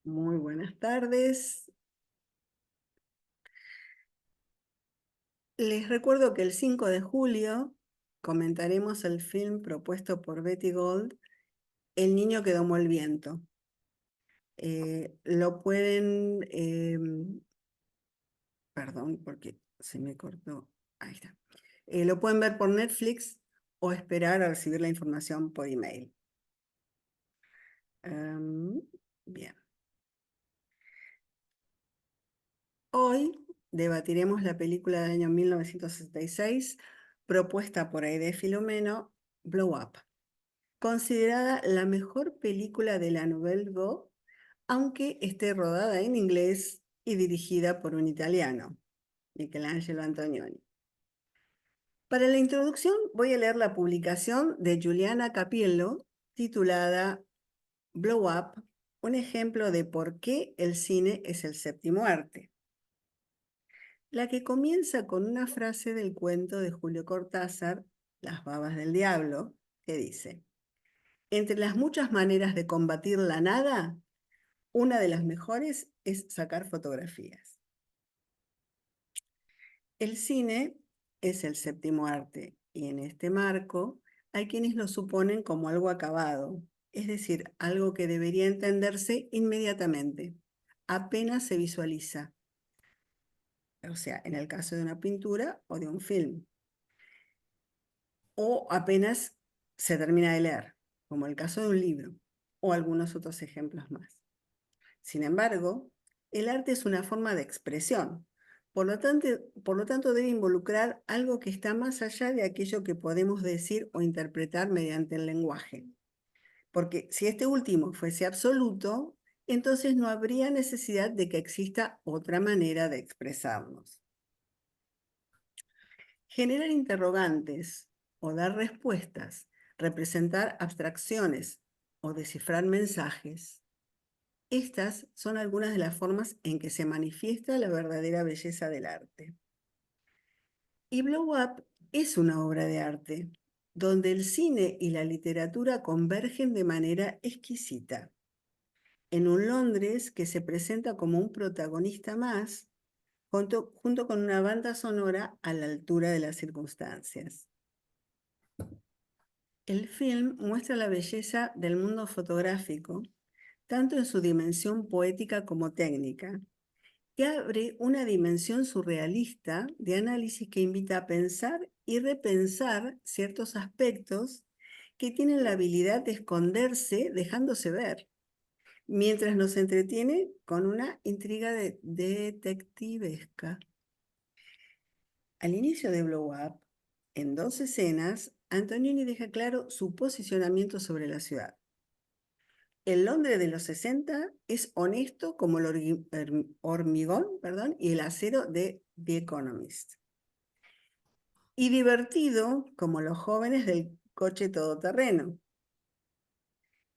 Muy buenas tardes. Les recuerdo que el 5 de julio comentaremos el film propuesto por Betty Gold, El niño que domó el viento. Lo pueden, perdón, porque se me cortó. Ahí está. Lo pueden ver por Netflix o esperar a recibir la información por email. Bien. Hoy debatiremos la película del año 1966, propuesta por Aide Filomeno, Blow Up, considerada la mejor película de la Nouvelle Vague, aunque esté rodada en inglés y dirigida por un italiano, Michelangelo Antonioni. Para la introducción voy a leer la publicación de Giuliana Capiello, titulada Blow Up, un ejemplo de por qué el cine es el séptimo arte. La que comienza con una frase del cuento de Julio Cortázar, Las babas del diablo, que dice: entre las muchas maneras de combatir la nada, una de las mejores es sacar fotografías. El cine es el séptimo arte y en este marco hay quienes lo suponen como algo acabado, es decir, algo que debería entenderse inmediatamente, apenas se visualiza, o sea, en el caso de una pintura o de un film, o apenas se termina de leer, como el caso de un libro, o algunos otros ejemplos más. Sin embargo, el arte es una forma de expresión, por lo tanto debe involucrar algo que está más allá de aquello que podemos decir o interpretar mediante el lenguaje. Porque si este último fuese absoluto, entonces no habría necesidad de que exista otra manera de expresarnos. Generar interrogantes o dar respuestas, representar abstracciones o descifrar mensajes. Estas son algunas de las formas en que se manifiesta la verdadera belleza del arte. Y Blow Up es una obra de arte, donde el cine y la literatura convergen de manera exquisita. En un Londres que se presenta como un protagonista más, junto con una banda sonora a la altura de las circunstancias. El film muestra la belleza del mundo fotográfico, tanto en su dimensión poética como técnica, y abre una dimensión surrealista de análisis que invita a pensar y repensar ciertos aspectos que tienen la habilidad de esconderse dejándose ver, mientras nos entretiene con una intriga detectivesca. Al inicio de Blow Up, en 2 escenas, Antonioni deja claro su posicionamiento sobre la ciudad. El Londres de los 60 es honesto como el hormigón, y el acero de The Economist. Y divertido como los jóvenes del coche todoterreno.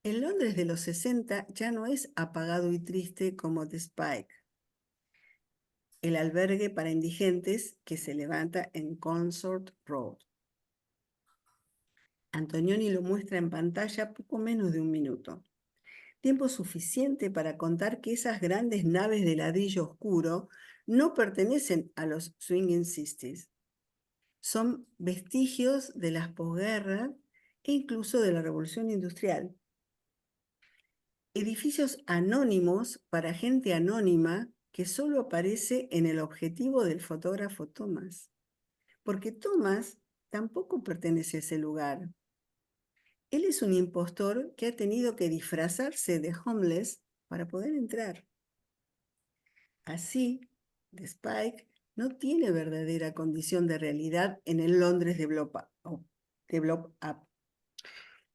El Londres de los 60 ya no es apagado y triste como The Spike, el albergue para indigentes que se levanta en Consort Road. Antonioni lo muestra en pantalla poco menos de un minuto. Tiempo suficiente para contar que esas grandes naves de ladrillo oscuro no pertenecen a los Swinging Sixties. Son vestigios de las posguerras e incluso de la Revolución Industrial. Edificios anónimos para gente anónima que solo aparece en el objetivo del fotógrafo Thomas. Porque Thomas tampoco pertenece a ese lugar. Él es un impostor que ha tenido que disfrazarse de homeless para poder entrar. Así, The Spike no tiene verdadera condición de realidad en el Londres de Blow Up.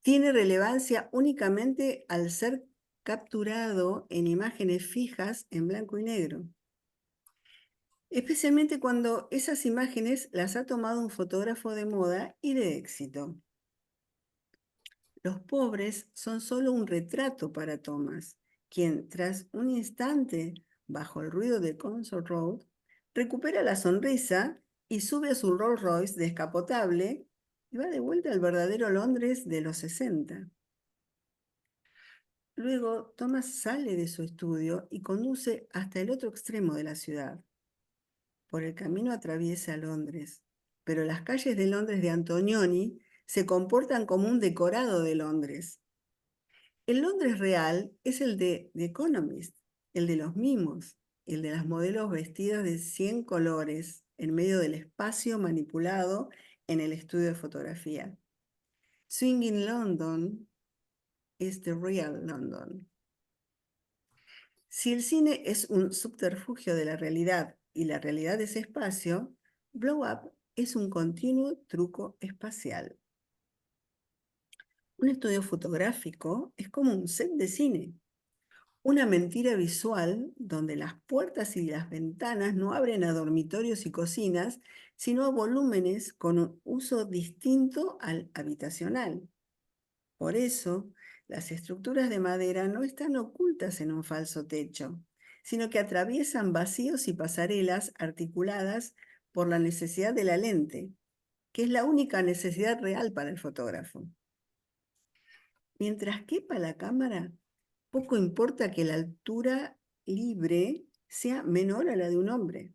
Tiene relevancia únicamente al ser capturado en imágenes fijas en blanco y negro. Especialmente cuando esas imágenes las ha tomado un fotógrafo de moda y de éxito. Los pobres son solo un retrato para Thomas, quien tras un instante, bajo el ruido de Consort Road, recupera la sonrisa y sube a su Rolls Royce descapotable y va de vuelta al verdadero Londres de los 60. Luego, Thomas sale de su estudio y conduce hasta el otro extremo de la ciudad. Por el camino atraviesa Londres, pero las calles de Londres de Antonioni se comportan como un decorado de Londres. El Londres real es el de The Economist, el de los mimos, el de las modelos vestidas de 100 colores en medio del espacio manipulado en el estudio de fotografía. Swinging London is the real London. Si el cine es un subterfugio de la realidad y la realidad es espacio, Blow Up es un continuo truco espacial. Un estudio fotográfico es como un set de cine, una mentira visual donde las puertas y las ventanas no abren a dormitorios y cocinas, sino a volúmenes con un uso distinto al habitacional. Por eso, las estructuras de madera no están ocultas en un falso techo, sino que atraviesan vacíos y pasarelas articuladas por la necesidad de la lente, que es la única necesidad real para el fotógrafo. Mientras quepa la cámara, poco importa que la altura libre sea menor a la de un hombre.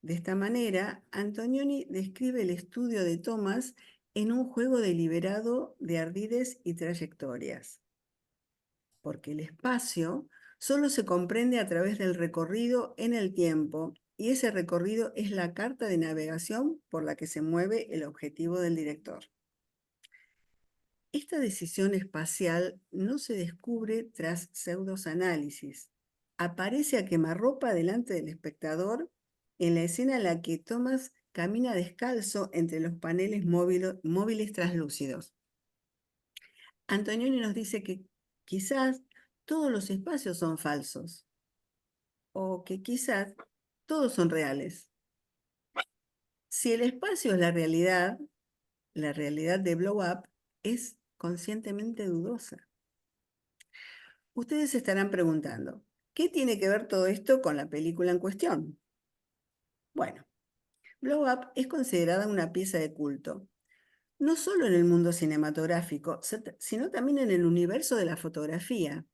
De esta manera, Antonioni describe el estudio de Thomas en un juego deliberado de ardides y trayectorias, porque el espacio solo se comprende a través del recorrido en el tiempo, y ese recorrido es la carta de navegación por la que se mueve el objetivo del director. Esta decisión espacial no se descubre tras pseudoanálisis. Aparece a quemarropa delante del espectador en la escena en la que Thomas camina descalzo entre los paneles móviles translúcidos. Antonioni nos dice que quizás todos los espacios son falsos o que quizás todos son reales. Si el espacio es la realidad de Blow Up es conscientemente dudosa. Ustedes se estarán preguntando, ¿qué tiene que ver todo esto con la película en cuestión? Bueno, Blow Up es considerada una pieza de culto, no solo en el mundo cinematográfico, sino también en el universo de la fotografía.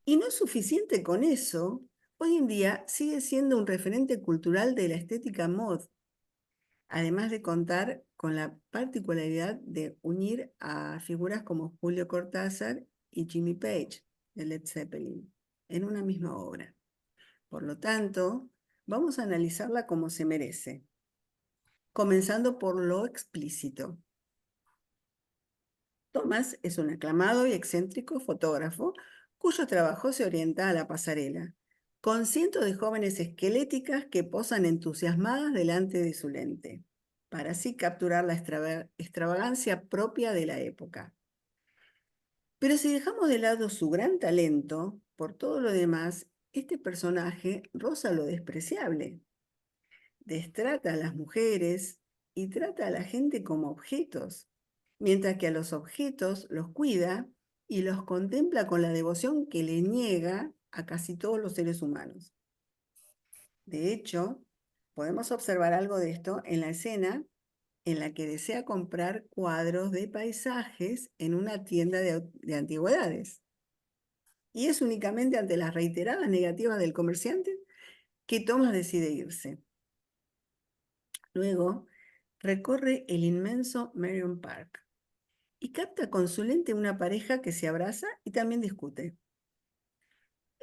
Y no es suficiente con eso, hoy en día sigue siendo un referente cultural de la estética mod, además de contar con la particularidad de unir a figuras como Julio Cortázar y Jimmy Page de Led Zeppelin en una misma obra. Por lo tanto, vamos a analizarla como se merece, comenzando por lo explícito. Thomas es un aclamado y excéntrico fotógrafo cuyo trabajo se orienta a la pasarela, con cientos de jóvenes esqueléticas que posan entusiasmadas delante de su lente, para así capturar la extravagancia propia de la época. Pero si dejamos de lado su gran talento, por todo lo demás, este personaje roza lo despreciable. Destrata a las mujeres y trata a la gente como objetos, mientras que a los objetos los cuida y los contempla con la devoción que le niega a casi todos los seres humanos. De hecho, podemos observar algo de esto en la escena en la que desea comprar cuadros de paisajes en una tienda de antigüedades. Y es únicamente ante las reiteradas negativas del comerciante que Thomas decide irse. Luego, recorre el inmenso Marion Park y capta con su lente una pareja que se abraza y también discute.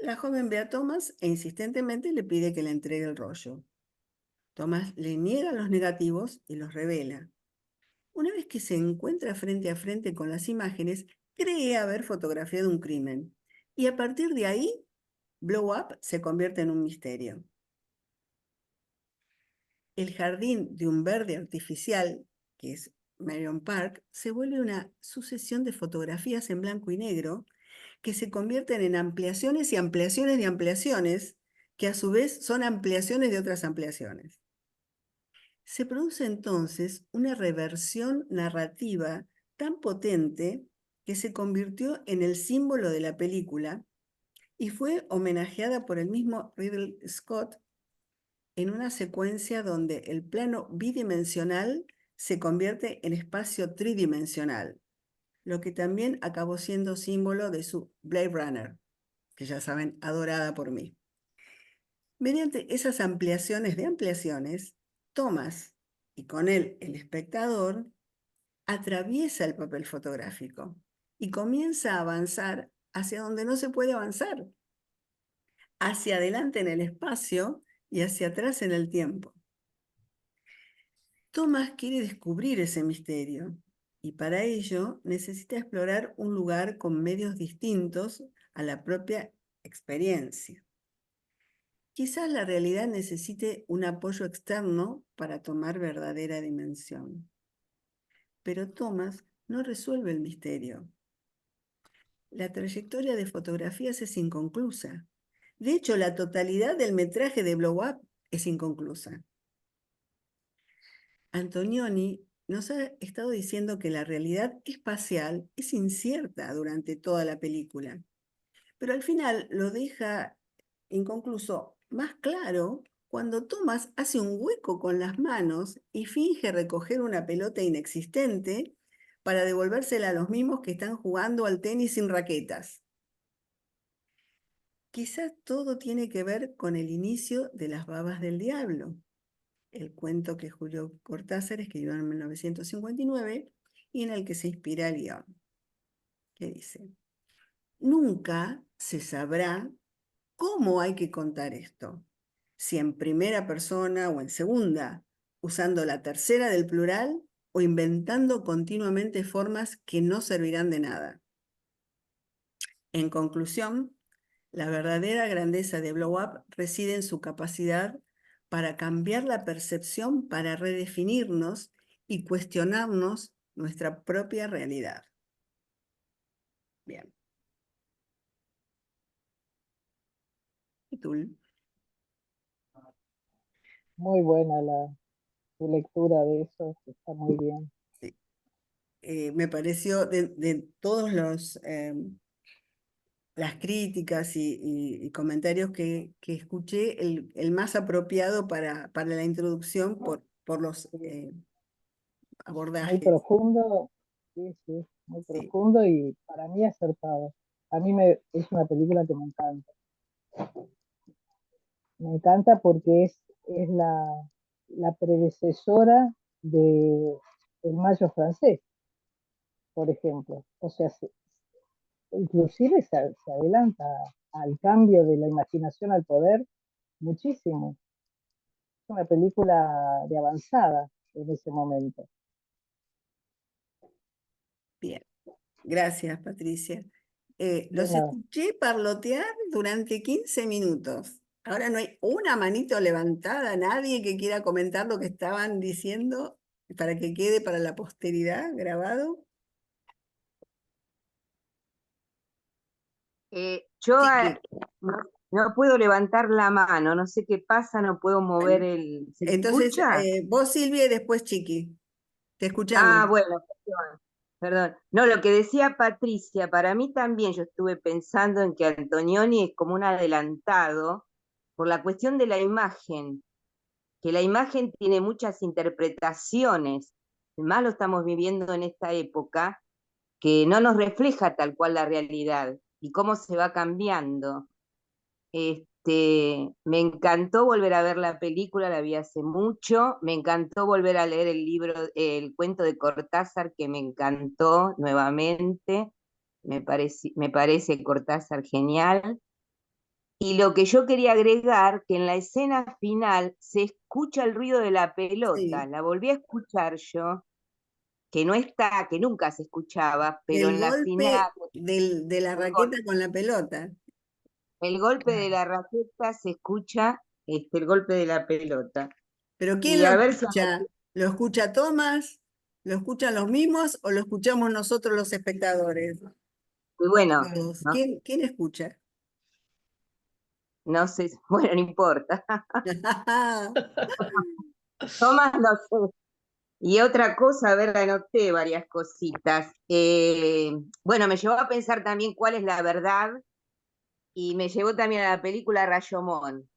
La joven ve a Thomas e insistentemente le pide que le entregue el rollo. Thomas le niega los negativos y los revela. Una vez que se encuentra frente a frente con las imágenes, cree haber fotografiado un crimen. Y a partir de ahí, Blow Up se convierte en un misterio. El jardín de un verde artificial, que es Marion Park, se vuelve una sucesión de fotografías en blanco y negro que se convierten en ampliaciones y ampliaciones de ampliaciones, que a su vez son ampliaciones de otras ampliaciones. Se produce entonces una reversión narrativa tan potente que se convirtió en el símbolo de la película y fue homenajeada por el mismo Ridley Scott en una secuencia donde el plano bidimensional se convierte en espacio tridimensional, lo que también acabó siendo símbolo de su Blade Runner, que ya saben, adorada por mí. Mediante esas ampliaciones de ampliaciones, Thomas, y con él el espectador, atraviesa el papel fotográfico y comienza a avanzar hacia donde no se puede avanzar, hacia adelante en el espacio y hacia atrás en el tiempo. Thomas quiere descubrir ese misterio y para ello necesita explorar un lugar con medios distintos a la propia experiencia. Quizás la realidad necesite un apoyo externo para tomar verdadera dimensión. Pero Thomas no resuelve el misterio. La trayectoria de fotografías es inconclusa. De hecho, la totalidad del metraje de Blow Up es inconclusa. Antonioni nos ha estado diciendo que la realidad espacial es incierta durante toda la película, pero al final lo deja inconcluso más claro cuando Thomas hace un hueco con las manos y finge recoger una pelota inexistente para devolvérsela a los mismos que están jugando al tenis sin raquetas. Quizás todo tiene que ver con el inicio de Las Babas del Diablo, el cuento que Julio Cortázar escribió en 1959 y en el que se inspira el guión, que dice: nunca se sabrá cómo hay que contar esto, si en primera persona o en segunda, usando la tercera del plural o inventando continuamente formas que no servirán de nada. En conclusión, la verdadera grandeza de Blow Up reside en su capacidad para cambiar la percepción, para redefinirnos y cuestionarnos nuestra propia realidad. Bien. ¿Y tú? Muy buena tu lectura de eso, está muy bien. Sí. Me pareció de todos las críticas y comentarios que escuché, el más apropiado para la introducción por los Muy abordajes. profundo, sí, sí, muy Sí, profundo y para mí acertado. Es una película que me encanta porque es la predecesora de El Mayo francés, por ejemplo. O sea, inclusive se adelanta al cambio de la imaginación al poder muchísimo. Es una película de avanzada en ese momento. bien. Gracias, Patricia. De Los nada. escuché parlotear durante 15 minutos. Ahora no hay una manito levantada, nadie que quiera comentar lo que estaban diciendo para que quede para la posteridad grabado. Yo Chiqui. no, no puedo levantar la mano, no sé qué pasa, no puedo mover Bueno, el... ¿Se entonces, escucha? vos, Silvia, y después Chiqui. Te escuchamos. Ah, bueno, perdón, perdón. No, lo que decía Patricia, para mí también yo estuve pensando en que Antonioni es como un adelantado por la cuestión de la imagen, que la imagen tiene muchas interpretaciones, más lo estamos viviendo en esta época, que no nos refleja tal cual la realidad y cómo se va cambiando. Me encantó volver a ver la película, la vi hace mucho, me encantó volver a leer el libro, el cuento de Cortázar, que me encantó nuevamente, me parece Cortázar genial. Y lo que yo quería agregar, que en la escena final se escucha el ruido de la pelota, Sí, la volví a escuchar yo, que no está, que nunca se escuchaba, pero del en la final, golpe de la el raqueta con la pelota. el golpe de la raqueta se escucha, el golpe de la pelota. Pero ¿quién Y lo a ver si escucha? ¿Lo escucha Tomás? ¿Lo escuchan los mismos o lo escuchamos nosotros los espectadores? y ¿O bueno, todos? no, ¿Quién escucha? no sé, bueno, no importa. Tomás, no sé. Y otra cosa, a ver, anoté varias cositas. Bueno, me llevó a pensar también cuál es la verdad y me llevó también a la película Rashomon,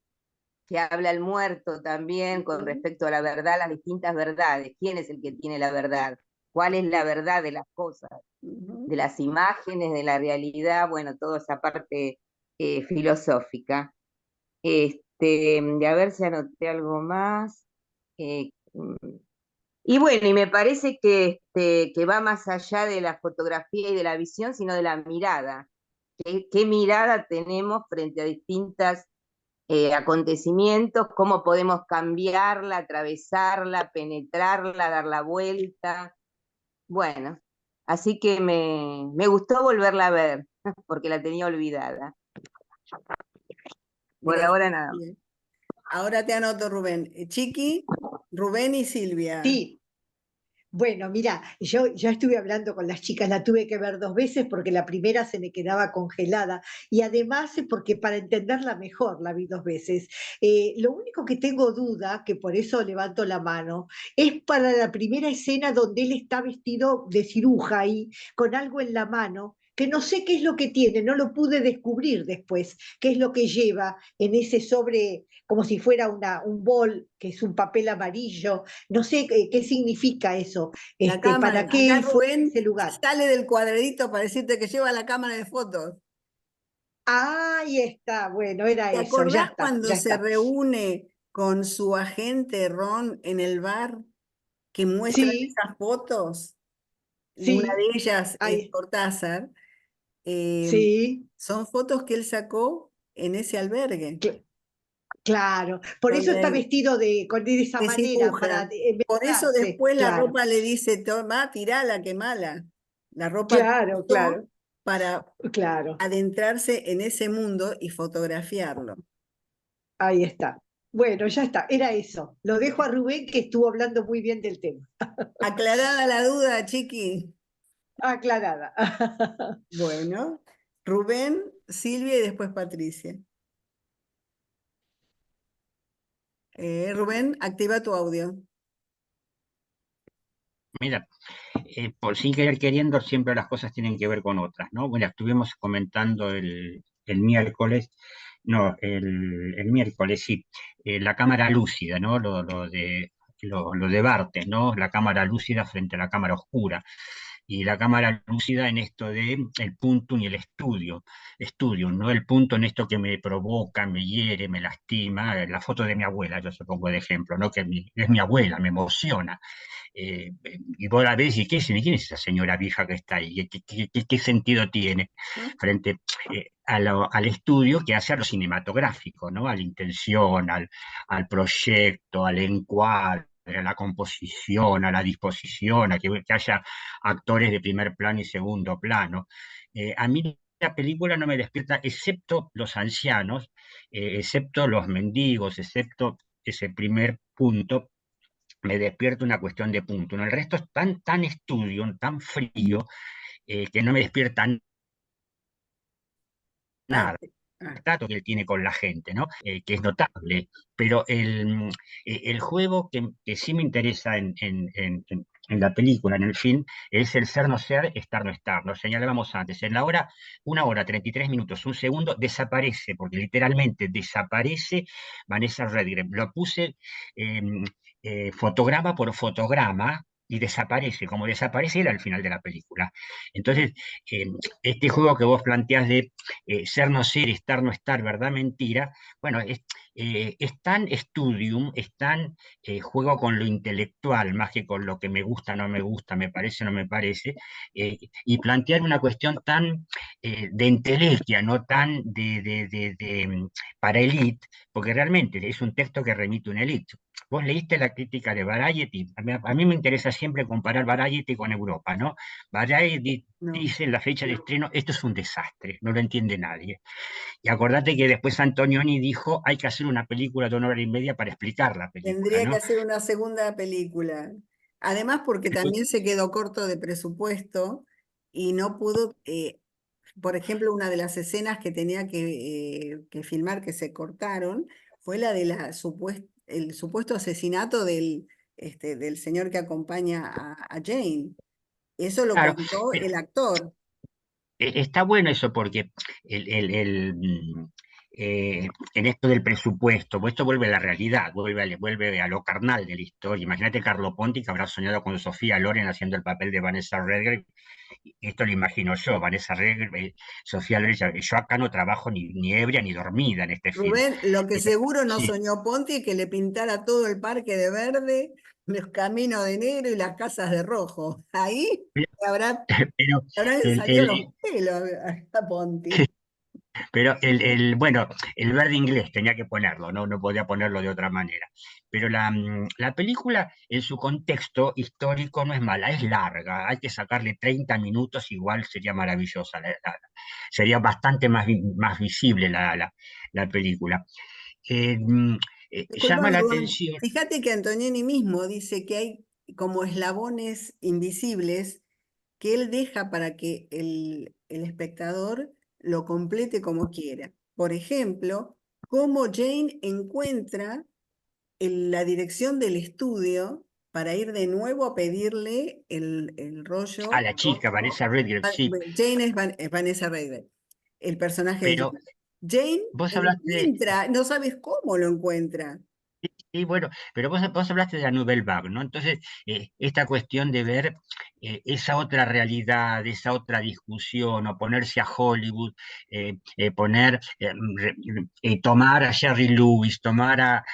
que habla el muerto también con Ujú. respecto a la verdad, las distintas verdades. ¿Quién es el que tiene la verdad? cuál es la verdad de las cosas, Ujú. de las imágenes, de la realidad, bueno, toda esa parte filosófica. De a ver si anoté algo más. Eh, mm, y bueno, y me parece que va más allá de la fotografía y de la visión, sino de la mirada. ¿Qué mirada tenemos frente a distintas acontecimientos? ¿Cómo podemos cambiarla, atravesarla, penetrarla, dar la vuelta? Bueno, así que me gustó volverla a ver, porque la tenía olvidada. Por Bien, ahora nada más. bien. Ahora te anoto, Rubén. Chiqui, Rubén y Silvia. Sí, bueno, mira, yo estuve hablando con las chicas, la tuve que ver 2 veces porque la primera se me quedaba congelada y además porque para entenderla mejor la vi 2 veces. Lo único que tengo duda, que por eso levanto la mano, es para la primera escena donde él está vestido de ciruja y con algo en la mano, que no sé qué es lo que tiene, no lo pude descubrir después, qué es lo que lleva en ese sobre, como si fuera un bol, que es un papel amarillo. No sé qué significa eso, La cámara. para qué Acá él fue a Rubén ese lugar. sale del cuadradito para decirte que lleva la cámara de fotos. Ahí está, bueno, era ¿Te eso, ya acordás está, cuando ya se está. reúne con su agente Ron en el bar que muestran Sí, esas fotos? Una sí, de ellas es ahí, Cortázar. eh, sí, Son fotos que él sacó en ese albergue, cl- claro. Por eso está donde vestido de esa de manera, para ciruja. Por eso enmendarse, después la claro, ropa le dice, toma, tirala, quemala. La ropa que claro, usó claro, para claro, adentrarse en ese mundo y fotografiarlo. ahí está. Bueno, ya está, era eso. Lo dejo a Rubén que estuvo hablando muy bien del tema. Aclarada la duda, Chiqui. Aclarada. Bueno, Rubén, Silvia y después Patricia. Rubén, activa tu audio. Mira, por sin querer queriendo, siempre las cosas tienen que ver con otras, ¿no? Bueno, estuvimos comentando el miércoles, no, el miércoles, sí, la cámara lúcida, ¿no? Lo de Bartes, ¿no? La cámara lúcida frente a la cámara oscura. Y la cámara lúcida en esto de el punto y el estudio, ¿no? El punto en esto que me provoca, me hiere, me lastima, la foto de mi abuela, yo se pongo de ejemplo, ¿no? Es mi abuela, me emociona y vos la ves y ¿quién es esa señora vieja que está ahí? ¿Qué sentido tiene ¿No? frente al estudio que hace a lo cinematográfico, ¿no? A la intención, al proyecto, al encuadre, a la composición, a la disposición, que haya actores de primer plano y segundo plano? A mí la película no me despierta, excepto los ancianos, excepto los mendigos, excepto ese primer punto, me despierta una cuestión de punto. ¿No? El resto es tan estudio, tan frío, que no me despierta Ah, nada. ah, El trato que él tiene con la gente, ¿no? Que es notable, pero el juego que sí me interesa en la película, en el film, es el ser no ser, estar no estar. Lo señalábamos antes. En la hora, 1 hora, 33 minutos, un segundo, desaparece, porque literalmente desaparece Vanessa Redgrave. Lo puse eh, fotograma por fotograma y desaparece, como desaparece él al final de la película. Entonces, eh, este juego que vos planteás de ser no ser, estar no estar, verdad, mentira, bueno, es tan estudium, es tan juego con lo intelectual, más que con lo que me gusta, no me gusta, me parece, no me parece, y plantear una cuestión tan de entelequia, no tan para elite, porque realmente es un texto que remite a una elite. Vos leíste la crítica de Variety, a mí me interesa siempre comparar Variety con Europa, ¿no? Variety no. dice en la fecha de estreno, esto es un desastre, no lo entiende nadie. Y acordate que después Antonioni dijo, hay que hacer una película de 1 hora y media para explicar la película, Tendría que ¿no? hacer una segunda película. Además, porque también se quedó corto de presupuesto y no pudo, por ejemplo, una de las escenas que tenía que filmar que se cortaron fue la de el supuesto asesinato del señor que acompaña a Jane. Eso lo Claro, contó pero el actor. está bueno eso porque el, el- el, mm, en esto del presupuesto, pues esto vuelve a la realidad, vuelve a lo carnal de la historia. Imagínate Carlo Ponti que habrá soñado con Sofía Loren haciendo el papel de Vanessa Redgrave. Esto lo imagino yo, Vanessa Redgrave, Sofía Loren. Yo acá no trabajo ni ebria ni dormida en este film. Rubén, lo que seguro no Sí, soñó Ponti es que le pintara todo el parque de verde, los caminos de negro y las casas de rojo. Ahí habrá, pero habrán el, salido los el- pelos a Ponti. Pero bueno, el verde inglés tenía que ponerlo, ¿no? No podía ponerlo de otra manera. Pero la película, en su contexto histórico, no es mala, es larga. Hay que sacarle 30 minutos, igual sería maravillosa. Sería bastante más visible la película. Llama Disculpame, la Rubén, atención. fíjate que Antonioni mismo dice que hay como eslabones invisibles que él deja para que el espectador lo complete como quiera. Por ejemplo, cómo Jane encuentra la dirección del estudio para ir de nuevo a pedirle el A rollo. la chica, Vanessa Redgrave, sí, Bueno, Jane es Vanessa Redgrave, el personaje de pero Jane. Jane vos hablaste. encuentra, no sabes cómo lo encuentra. Sí, bueno, pero vos hablaste de la Nouvelle Vague, ¿no? Entonces, esta cuestión de ver esa otra realidad, esa otra discusión, o ponerse a Hollywood, tomar a Jerry Lewis, tomar a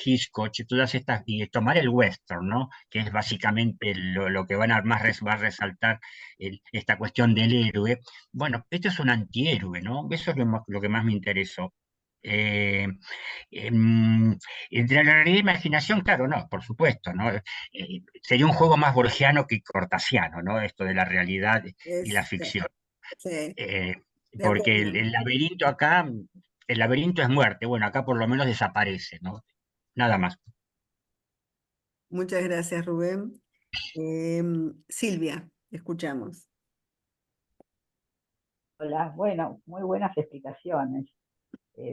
Hitchcock, todas estas, y tomar el western, ¿no? Que es básicamente lo que va a resaltar esta cuestión del héroe. Bueno, esto es un antihéroe, ¿no? Eso es lo que más me interesó. Eh, Em, Entre la realidad e imaginación, claro, no, por supuesto, ¿no? Sería un juego más borgiano que cortasiano, ¿no? Esto de la realidad y la Es, ficción. sí, Eh, de Porque acuerdo. el laberinto acá, el laberinto es muerte, bueno, acá por lo menos desaparece, ¿no? Nada más. Muchas gracias, Rubén. Silvia, escuchamos. Hola, bueno, muy buenas explicaciones,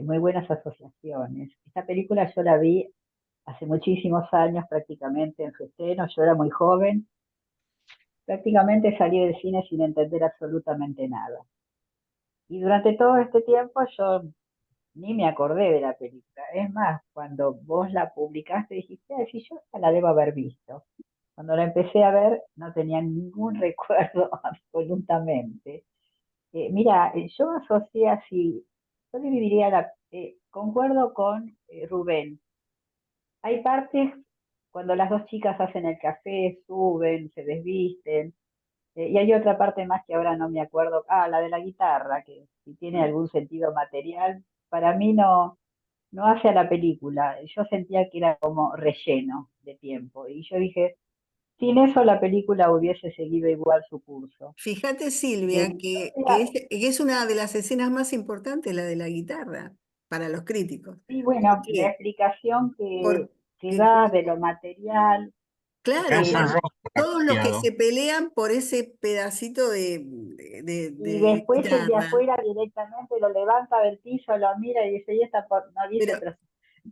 muy buenas asociaciones. Esta película yo la vi hace muchísimos años prácticamente en su estreno, yo era muy joven, prácticamente salí del cine sin entender absolutamente nada. Y durante todo este tiempo yo ni me acordé de la película. Es más, cuando vos la publicaste dijiste, "Ay, sí, yo esta la debo haber visto". Cuando la empecé a ver no tenía ningún recuerdo absolutamente. Mira, yo asocié así, yo dividiría concuerdo con Rubén. Hay partes cuando las dos chicas hacen el café, suben, se desvisten, y hay otra parte más que ahora no me acuerdo, la de la guitarra, que si tiene algún sentido material, para mí no hace a la película. Yo sentía que era como relleno de tiempo, y yo dije, sin eso la película hubiese seguido igual su curso. Fíjate, Silvia, que es una de las escenas más importantes, la de la guitarra, para los críticos. Sí, bueno, la Porque, explicación que porque da de lo material, claro, Guns N' eh, Roses ha todos los que cambiado. se pelean por ese pedacito y de después el de guitarra. afuera directamente lo levanta del piso, lo mira y dice, no dice, Pero pero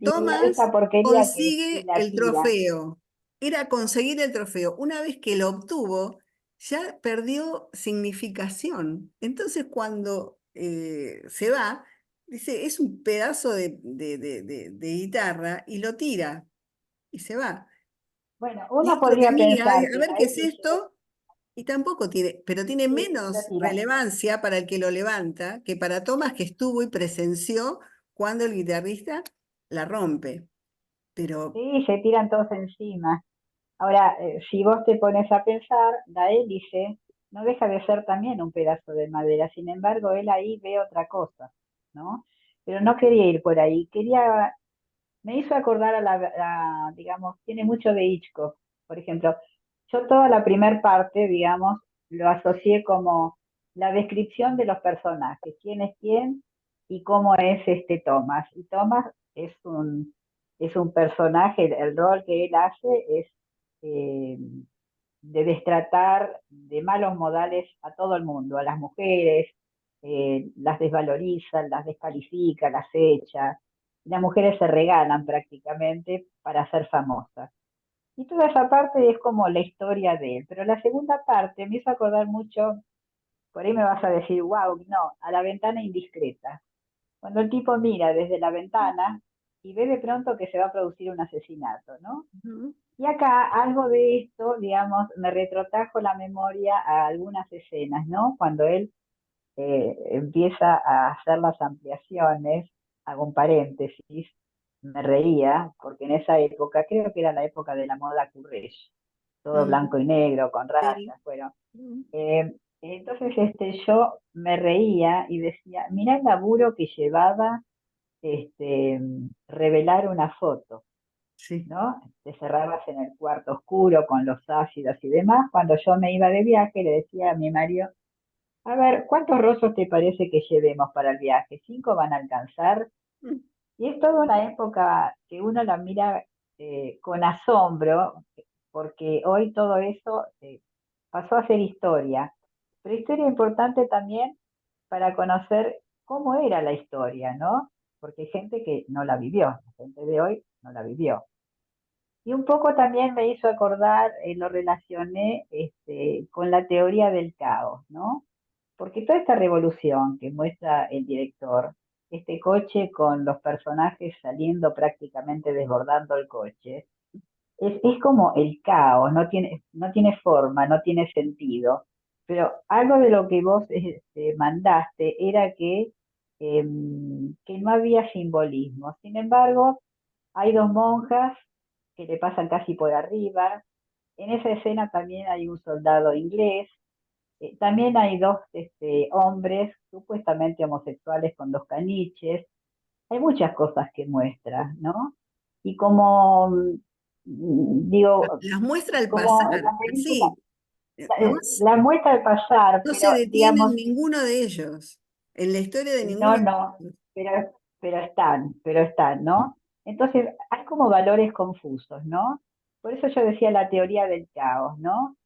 Thomas esta porquería que es, y consigue la el tira. trofeo. Era conseguir el trofeo. Una vez que lo obtuvo, ya perdió significación. Entonces, cuando se va, dice, es un pedazo de guitarra y lo tira y se va. Bueno, Y uno otro que podría mira, "Ay, pensar a que ver a qué es ese esto", y tampoco tiene, pero tiene sí, lo menos tira. relevancia para el que lo levanta que para Thomas que estuvo y presenció cuando el guitarrista la rompe. Pero Sí, se tiran todos encima. Ahora, si vos te pones a pensar, la hélice no deja de ser también un pedazo de madera, sin embargo, él ahí ve otra cosa, ¿no? Pero no quería ir por ahí, me hizo acordar digamos, tiene mucho de Hitchcock, por ejemplo, yo toda la primer parte, digamos, lo asocié como la descripción de los personajes, quién es quién y cómo es este Thomas. Y Thomas es un personaje, el rol que él hace es eh, de destratar de malos modales a todo el mundo, a las mujeres, las desvaloriza, las descalifica, las echa. Las mujeres se regalan prácticamente para ser famosas. Y toda esa parte es como la historia de él. Pero la segunda parte me hizo acordar mucho, por ahí me vas a decir, wow, no, a la ventana indiscreta. cuando el tipo mira desde la ventana y ve de pronto que se va a producir un asesinato, ¿no? Ujú. Y acá algo de esto, digamos, me retrotrajo la memoria a algunas escenas, ¿no? Cuando él empieza a hacer las ampliaciones, hago un paréntesis, me reía, porque en esa época, creo que era la época de la moda Courrèges, todo Mm, blanco y negro, con sí. rayas, bueno. Mm. Entonces yo me reía y decía, mira el laburo que llevaba revelar una foto, Sí. ¿no? Te cerrabas en el cuarto oscuro con los ácidos y demás. Cuando yo me iba de viaje, le decía a mi marido, a ver, ¿cuántos rostros te parece que llevemos para el viaje? ¿5 van a alcanzar? Mm. Y es toda una época que uno la mira con asombro, porque hoy todo eso pasó a ser historia, pero historia importante también para conocer cómo era la historia, ¿no? Porque hay gente que no la vivió, la gente de hoy no la vivió. Y un poco también me hizo acordar, lo relacioné con la teoría del caos, ¿no? Porque toda esta revolución que muestra el director, este coche con los personajes saliendo prácticamente desbordando el coche, es como el caos, no tiene forma, no tiene sentido. Pero algo de lo que vos mandaste era que no había simbolismo. Sin embargo, hay dos monjas que le pasan casi por arriba. En esa escena también hay un soldado inglés. También hay dos hombres supuestamente homosexuales con dos caniches. Hay muchas cosas que muestra, ¿no? Y como, digo, Las muestra al como pasar, la película sí. No, la muestra al pasar, no pero se detiene en digamos, ninguno de ellos, en la historia de ninguno no, de no, ellos. pero están, ¿no? Entonces, hay como valores confusos, ¿no? Por eso yo decía la teoría del caos, ¿no?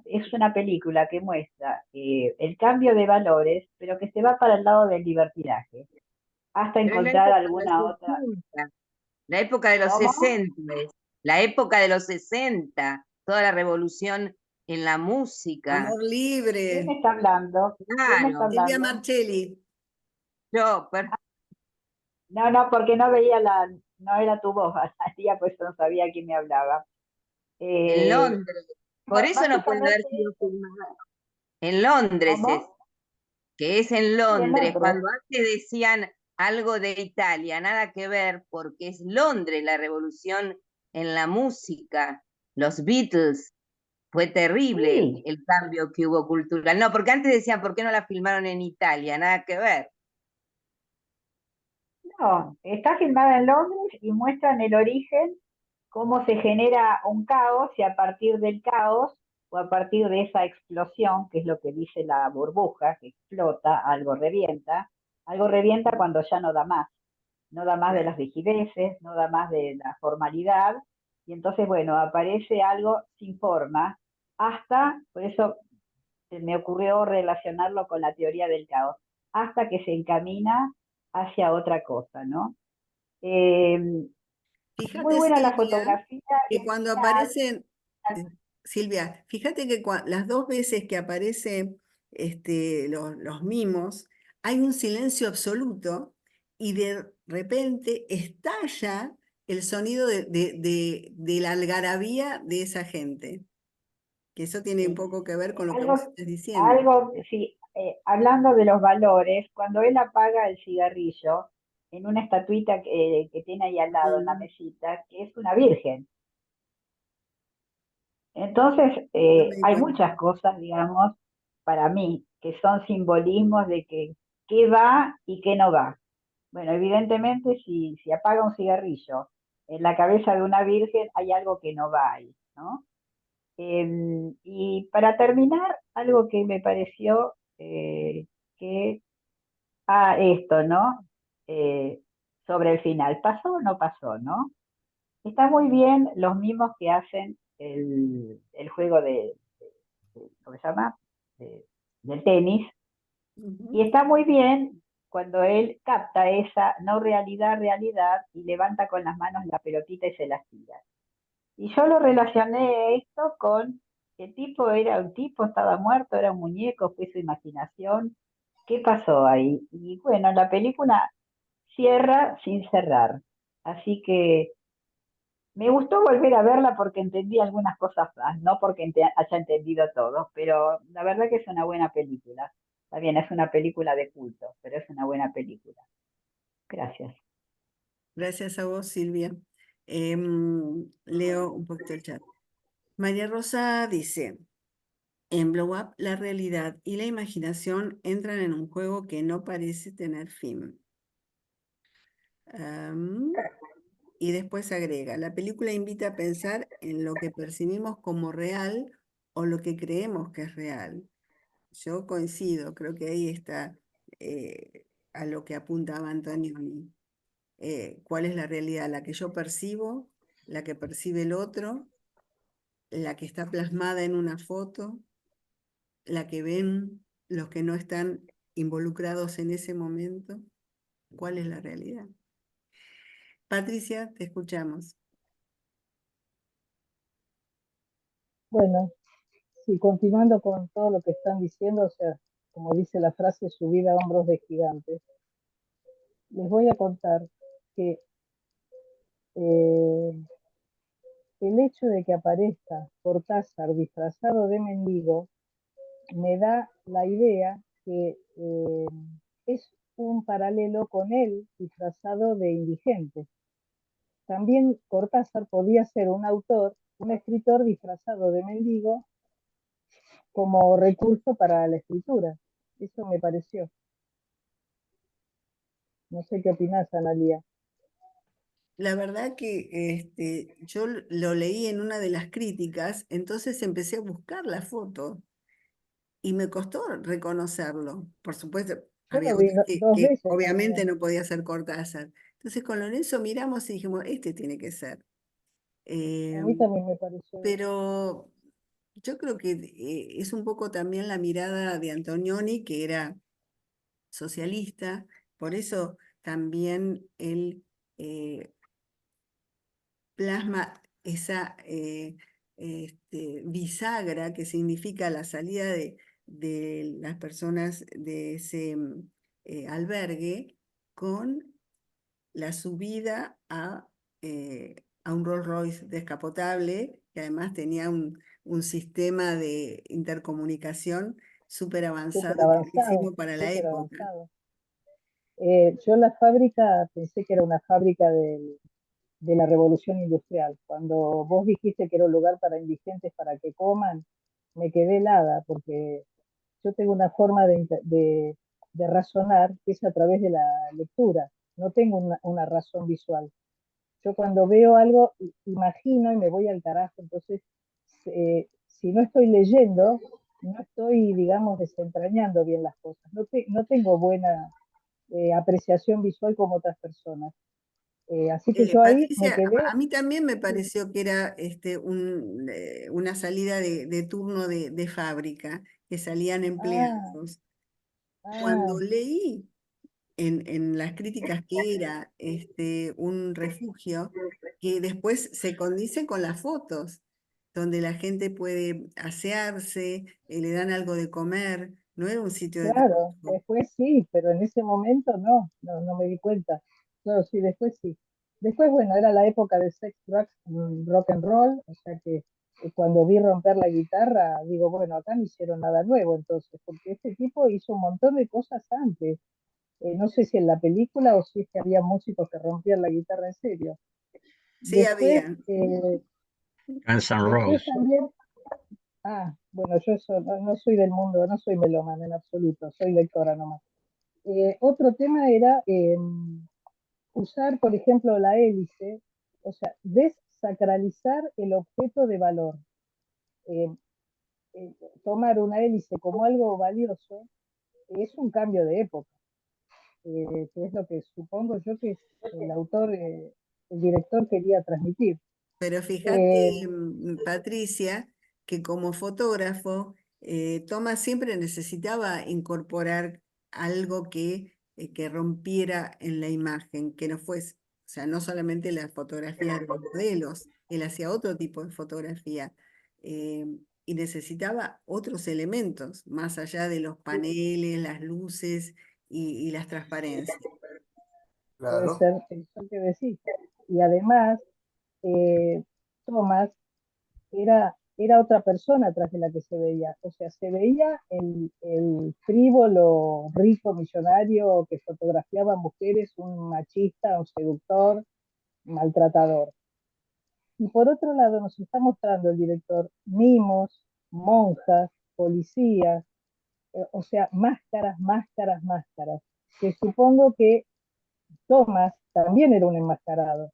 Es una película que muestra el cambio de valores, pero que se va para el lado del libertinaje, hasta Pero es la encontrar época de los alguna otra. 60, la época de los ¿Cómo? 60, la época de los 60, toda la revolución en la música. Amor ¿Quién me libre, está hablando? ¿Quién me está Claro, Silvia hablando? Marcelli. yo, No, no, porque no veía no era tu voz, Analia, pues no sabía quién me hablaba. en Eh, Londres, por eso no puede haber básicamente, sido filmada. En Londres es, ¿cómo? que es en Sí, en Londres, Londres. cuando antes decían algo de Italia, nada que ver, porque es Londres la revolución en la música, los Beatles, fue terrible Sí, el cambio que hubo cultural. No, porque antes decían, ¿por qué no la filmaron en Italia? Nada que ver. no, está filmada en Londres y muestran el origen, cómo se genera un caos y a partir del caos o a partir de esa explosión, que es lo que dice la burbuja, que explota, algo revienta cuando ya no da más. No da más de Claro. las rigideces, no da más de la formalidad, y entonces, bueno, aparece algo sin forma, hasta, por eso se me ocurrió relacionarlo con la teoría del caos, hasta que se encamina hacia otra cosa, ¿no? Eh, Muy Fíjate, buena la Silvia, fotografía y que al cuando final, aparecen, Silvia, fíjate que las dos veces que aparecen los mimos, hay un silencio absoluto y de repente estalla el sonido de la algarabía de esa gente, que eso tiene un sí. poco que ver con lo que vos Algo, estás diciendo. algo, sí, hablando de los valores, cuando él apaga el cigarrillo en una estatuita que tiene ahí al lado en la Mm, mesita, que es una virgen. Entonces, no me di hay cuenta. muchas cosas, digamos, para mí, que son simbolismos de que qué va y qué no va. Bueno, evidentemente, si apaga un cigarrillo en la cabeza de una virgen, hay algo que no va ahí, ¿no? Y para terminar, algo que me pareció que, esto, ¿no? Eh, Sobre el final, ¿pasó o no pasó, no? Está muy bien los mismos que hacen el juego ¿cómo se llama? De- del tenis, y Ujú. está muy bien cuando él capta esa no realidad, realidad, y levanta con las manos la pelotita y se la tira. Y yo lo relacioné esto con que el tipo era un tipo, estaba muerto, era un muñeco, fue su imaginación. ¿Qué pasó ahí? Y bueno, la película cierra sin cerrar. Así que me gustó volver a verla porque entendí algunas cosas más, no porque haya entendido todo, pero la verdad que es una buena película. Está bien, es una película de culto, pero es una buena película. Gracias. Gracias a vos, Silvia. Leo un poquito el chat. María Rosa dice, en Blow Up, la realidad y la imaginación entran en un juego que no parece tener fin. Y después agrega, la película invita a pensar en lo que percibimos como real o lo que creemos que es real. Yo coincido, creo que ahí está a lo que apuntaba Antonioni. ¿Cuál es la realidad? La que yo percibo, la que percibe el otro, la que está plasmada en una foto, la que ven los que no están involucrados en ese momento. ¿Cuál es la realidad? Patricia, te escuchamos. Bueno, sí, continuando con todo lo que están diciendo, o sea, como dice la frase, subida a hombros de gigantes, les voy a contar que eh, el hecho de que aparezca Cortázar disfrazado de mendigo me da la idea que es un paralelo con él disfrazado de indigente. También Cortázar podía ser un autor, un escritor disfrazado de mendigo como recurso para la escritura. Eso me pareció. No sé qué opinás, Analía. La verdad que yo lo leí en una de las críticas, entonces empecé a buscar la foto y me costó reconocerlo. Por supuesto, Yo había lo vi otras dos que veces obviamente también. no podía ser Cortázar. Entonces con Lorenzo miramos y dijimos, este tiene que ser. A Eh, mí también me pareció eso. pero yo creo que es un poco también la mirada de Antonioni, que era socialista, por eso también él plasma esa bisagra que significa la salida de las personas de ese albergue con la subida a un Rolls Royce descapotable, que además tenía un sistema de intercomunicación súper avanzado y carísimo para la Súper época. avanzado. Yo la fábrica pensé que era una fábrica de la revolución industrial. Cuando vos dijiste que era un lugar para indigentes para que coman, me quedé helada porque yo tengo una forma de razonar que es a través de la lectura. No tengo una razón visual. Yo cuando veo algo, imagino y me voy al carajo. Entonces, si no estoy leyendo, no estoy, digamos, desentrañando bien las cosas. No tengo buena apreciación visual como otras personas. Así que yo ahí me Patricia, quedé. a mí también me Sí. pareció que era una salida de turno de fábrica, que salían Ah, empleados. ah, Cuando leí en las críticas que era un refugio, que después se condice con las fotos, donde la gente puede asearse, le dan algo de comer, no era un sitio de claro, trabajo. después sí, pero en ese momento no me di cuenta. No, sí, después sí. Después, bueno, era la época de sex, drugs, rock and roll, o sea que cuando vi romper la guitarra, digo, bueno, acá no hicieron nada nuevo entonces, porque este tipo hizo un montón de cosas antes. No sé si en la película o si es que había músicos que rompían la guitarra en serio. Sí, Después, había. Guns N' después Roses. también, bueno, yo no soy del mundo, no soy melómana en absoluto, soy lectora nomás. Otro tema era usar, por ejemplo, la hélice, o sea, desacralizar el objeto de valor. Eh, eh, Tomar una hélice como algo valioso es un cambio de época, que es lo que supongo yo que el autor, el director quería transmitir. Pero fíjate, Eh, Patricia, que como fotógrafo, Thomas siempre necesitaba incorporar algo que rompiera en la imagen, que no fuese, o sea, no solamente la fotografía de los modelos, él hacía otro tipo de fotografía. Eh, y necesitaba otros elementos, más allá de los paneles, las luces y las transparencias. Puede Claro. ser eso que decís. Y además, Thomas era otra persona tras de la que se veía. O sea, se veía el frívolo, rico, millonario que fotografiaba mujeres, un machista, un seductor, maltratador. Y por otro lado nos está mostrando el director mimos, monjas, policías, o sea, máscaras, máscaras, máscaras, que supongo que Thomas también era un enmascarado,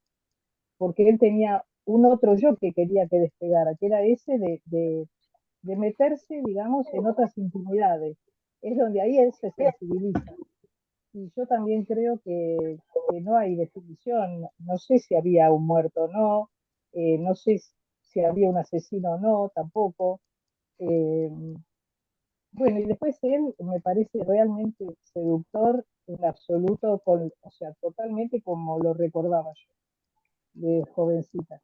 porque él tenía un otro yo que quería que despegara, que era ese de meterse, digamos, en otras intimidades. Es donde ahí él se sensibiliza. Y yo también creo que no hay definición, no sé si había un muerto o no, no sé si había un asesino o no, tampoco. Eh, bueno, y después él me parece realmente seductor en absoluto, o sea, totalmente como lo recordaba yo, de jovencita.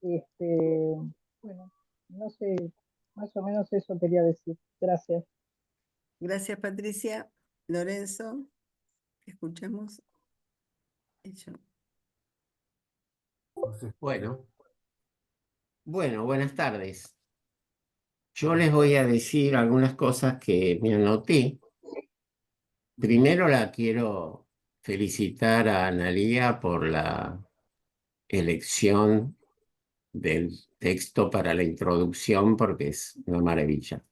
Este, bueno, no sé, más o menos eso quería decir. Gracias. Gracias, Patricia. Lorenzo, escuchemos. Hecho. Entonces, Bueno, buenas tardes. Yo les voy a decir algunas cosas que me anoté. Primero la quiero felicitar a Analía por la elección del texto para la introducción, porque es una maravilla.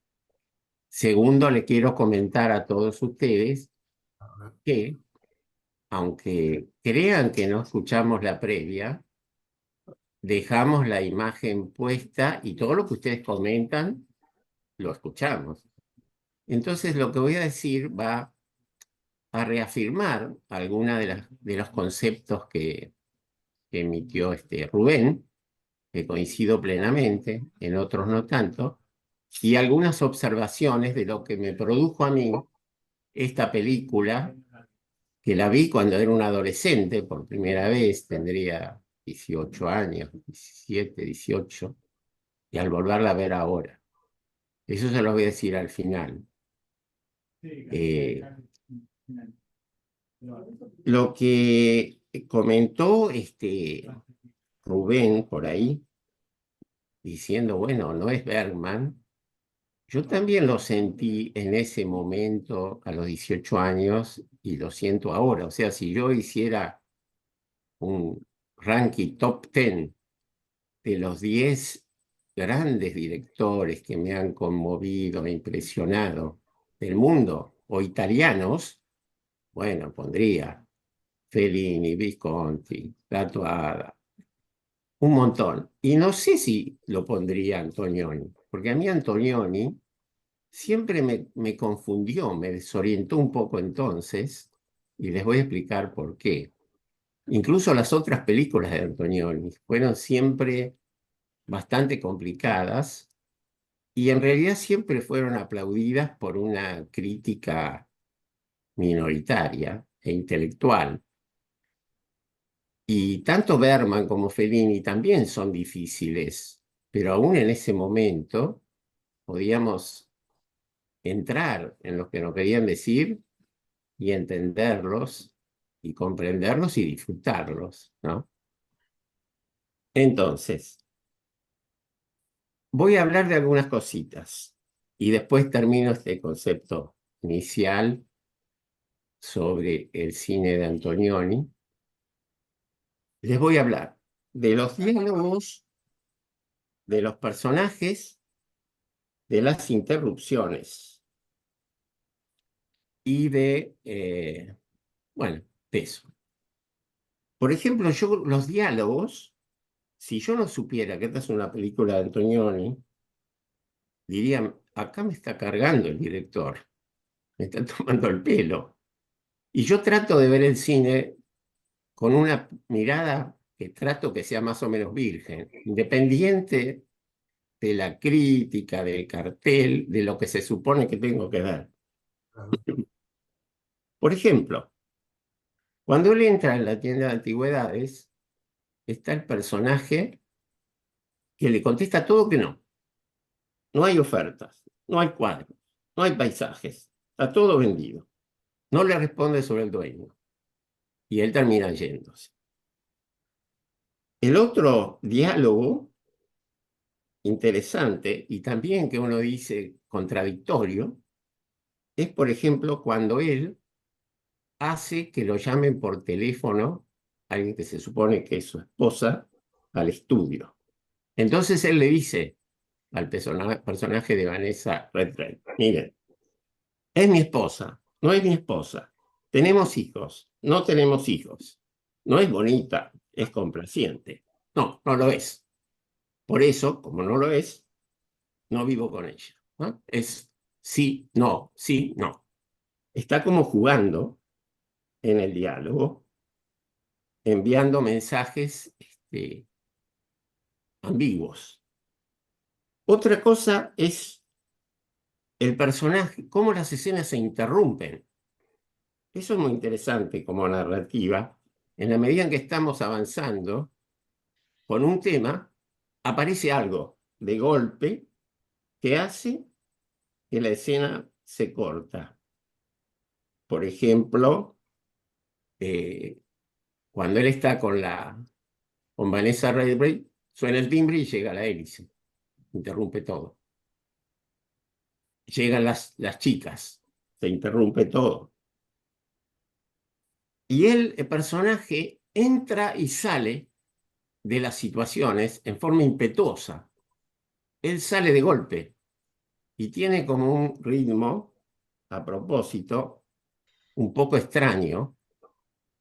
Segundo, le quiero comentar a todos ustedes a ver, que, aunque crean que no escuchamos la previa, dejamos la imagen puesta y todo lo que ustedes comentan lo escuchamos. Entonces, lo que voy a decir va a reafirmar algunos de los conceptos que emitió Rubén, que coincido plenamente, en otros no tanto, y algunas observaciones de lo que me produjo a mí esta película, que la vi cuando era un adolescente por primera vez, tendría 18 años, 17, 18, y al volverla a ver ahora. Eso se lo voy a decir al final. Lo que comentó Rubén por ahí, diciendo, bueno, no es Bergman, yo también lo sentí en ese momento a los 18 años y lo siento ahora. O sea, si yo hiciera un ranking top 10 de los 10 grandes directores que me han conmovido e impresionado del mundo, o italianos, bueno, pondría Fellini, Visconti, Latuada, un montón. Y no sé si lo pondría Antonioni, porque a mí Antonioni siempre me confundió, me desorientó un poco entonces, y les voy a explicar por qué. Incluso las otras películas de Antonioni fueron siempre bastante complicadas y en realidad siempre fueron aplaudidas por una crítica minoritaria e intelectual. Y tanto Bergman como Fellini también son difíciles, pero aún en ese momento podíamos entrar en lo que nos querían decir y entenderlos y comprenderlos y disfrutarlos, ¿no? Entonces, voy a hablar de algunas cositas y después termino este concepto inicial sobre el cine de Antonioni. Les voy a hablar de los diálogos, de los personajes, de las interrupciones y bueno, de eso. Por ejemplo, yo los diálogos, si yo no supiera que esta es una película de Antonioni, diría, acá me está cargando el director, me está tomando el pelo. Y yo trato de ver el cine con una mirada que trato que sea más o menos virgen, independiente de la crítica, del cartel, de lo que se supone que tengo que ver. claro, Por ejemplo, cuando él entra en la tienda de antigüedades, está el personaje que le contesta todo que no. no hay ofertas, no hay cuadros, no hay paisajes, está todo vendido. No le responde sobre el dueño y él termina yéndose. El otro diálogo interesante y también que uno dice contradictorio es, por ejemplo, cuando él hace que lo llamen por teléfono, alguien que se supone que es su esposa, al estudio. Entonces él le dice al personaje de Vanessa Redgrave, miren, es mi esposa, no es mi esposa, tenemos hijos, no tenemos hijos, no es bonita, es complaciente. No, no lo es. Por eso, como no lo es, no vivo con ella, ¿no? Es sí, no, sí, no. Está como jugando en el diálogo, enviando mensajes ambiguos. Otra cosa es el personaje, cómo las escenas se interrumpen. Eso es muy interesante como narrativa. En la medida en que estamos avanzando con un tema, aparece algo de golpe que hace que la escena se corta. Por ejemplo, cuando él está con Vanessa Redgrave, suena el timbre y llega la hélice. Interrumpe todo. Llegan las chicas, se interrumpe todo. Y él, el personaje, entra y sale de las situaciones en forma impetuosa. Él sale de golpe y tiene como un ritmo, a propósito, un poco extraño,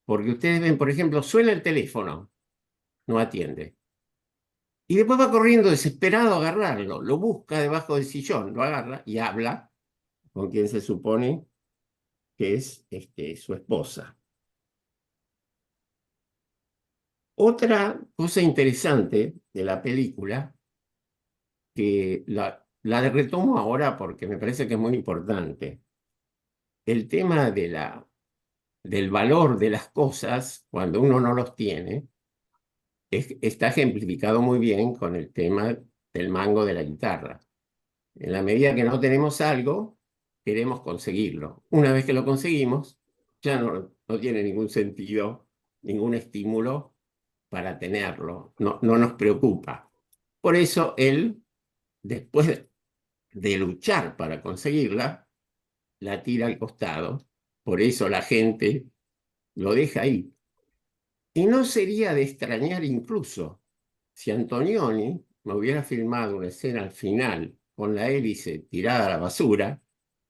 porque ustedes ven, por ejemplo, suena el teléfono, no atiende. Y después va corriendo desesperado a agarrarlo, lo busca debajo del sillón, lo agarra y habla con quien se supone que es su esposa. Otra cosa interesante de la película, que la retomo ahora porque me parece que es muy importante, el tema del valor de las cosas cuando uno no los tiene, está ejemplificado muy bien con el tema del mango de la guitarra. En la medida que no tenemos algo, queremos conseguirlo. Una vez que lo conseguimos, ya no tiene ningún sentido, ningún estímulo para tenerlo. No nos preocupa. Por eso él, después de luchar para conseguirla, la tira al costado. Por eso la gente lo deja ahí. Y no sería de extrañar incluso si Antonioni me hubiera filmado una escena al final con la hélice tirada a la basura,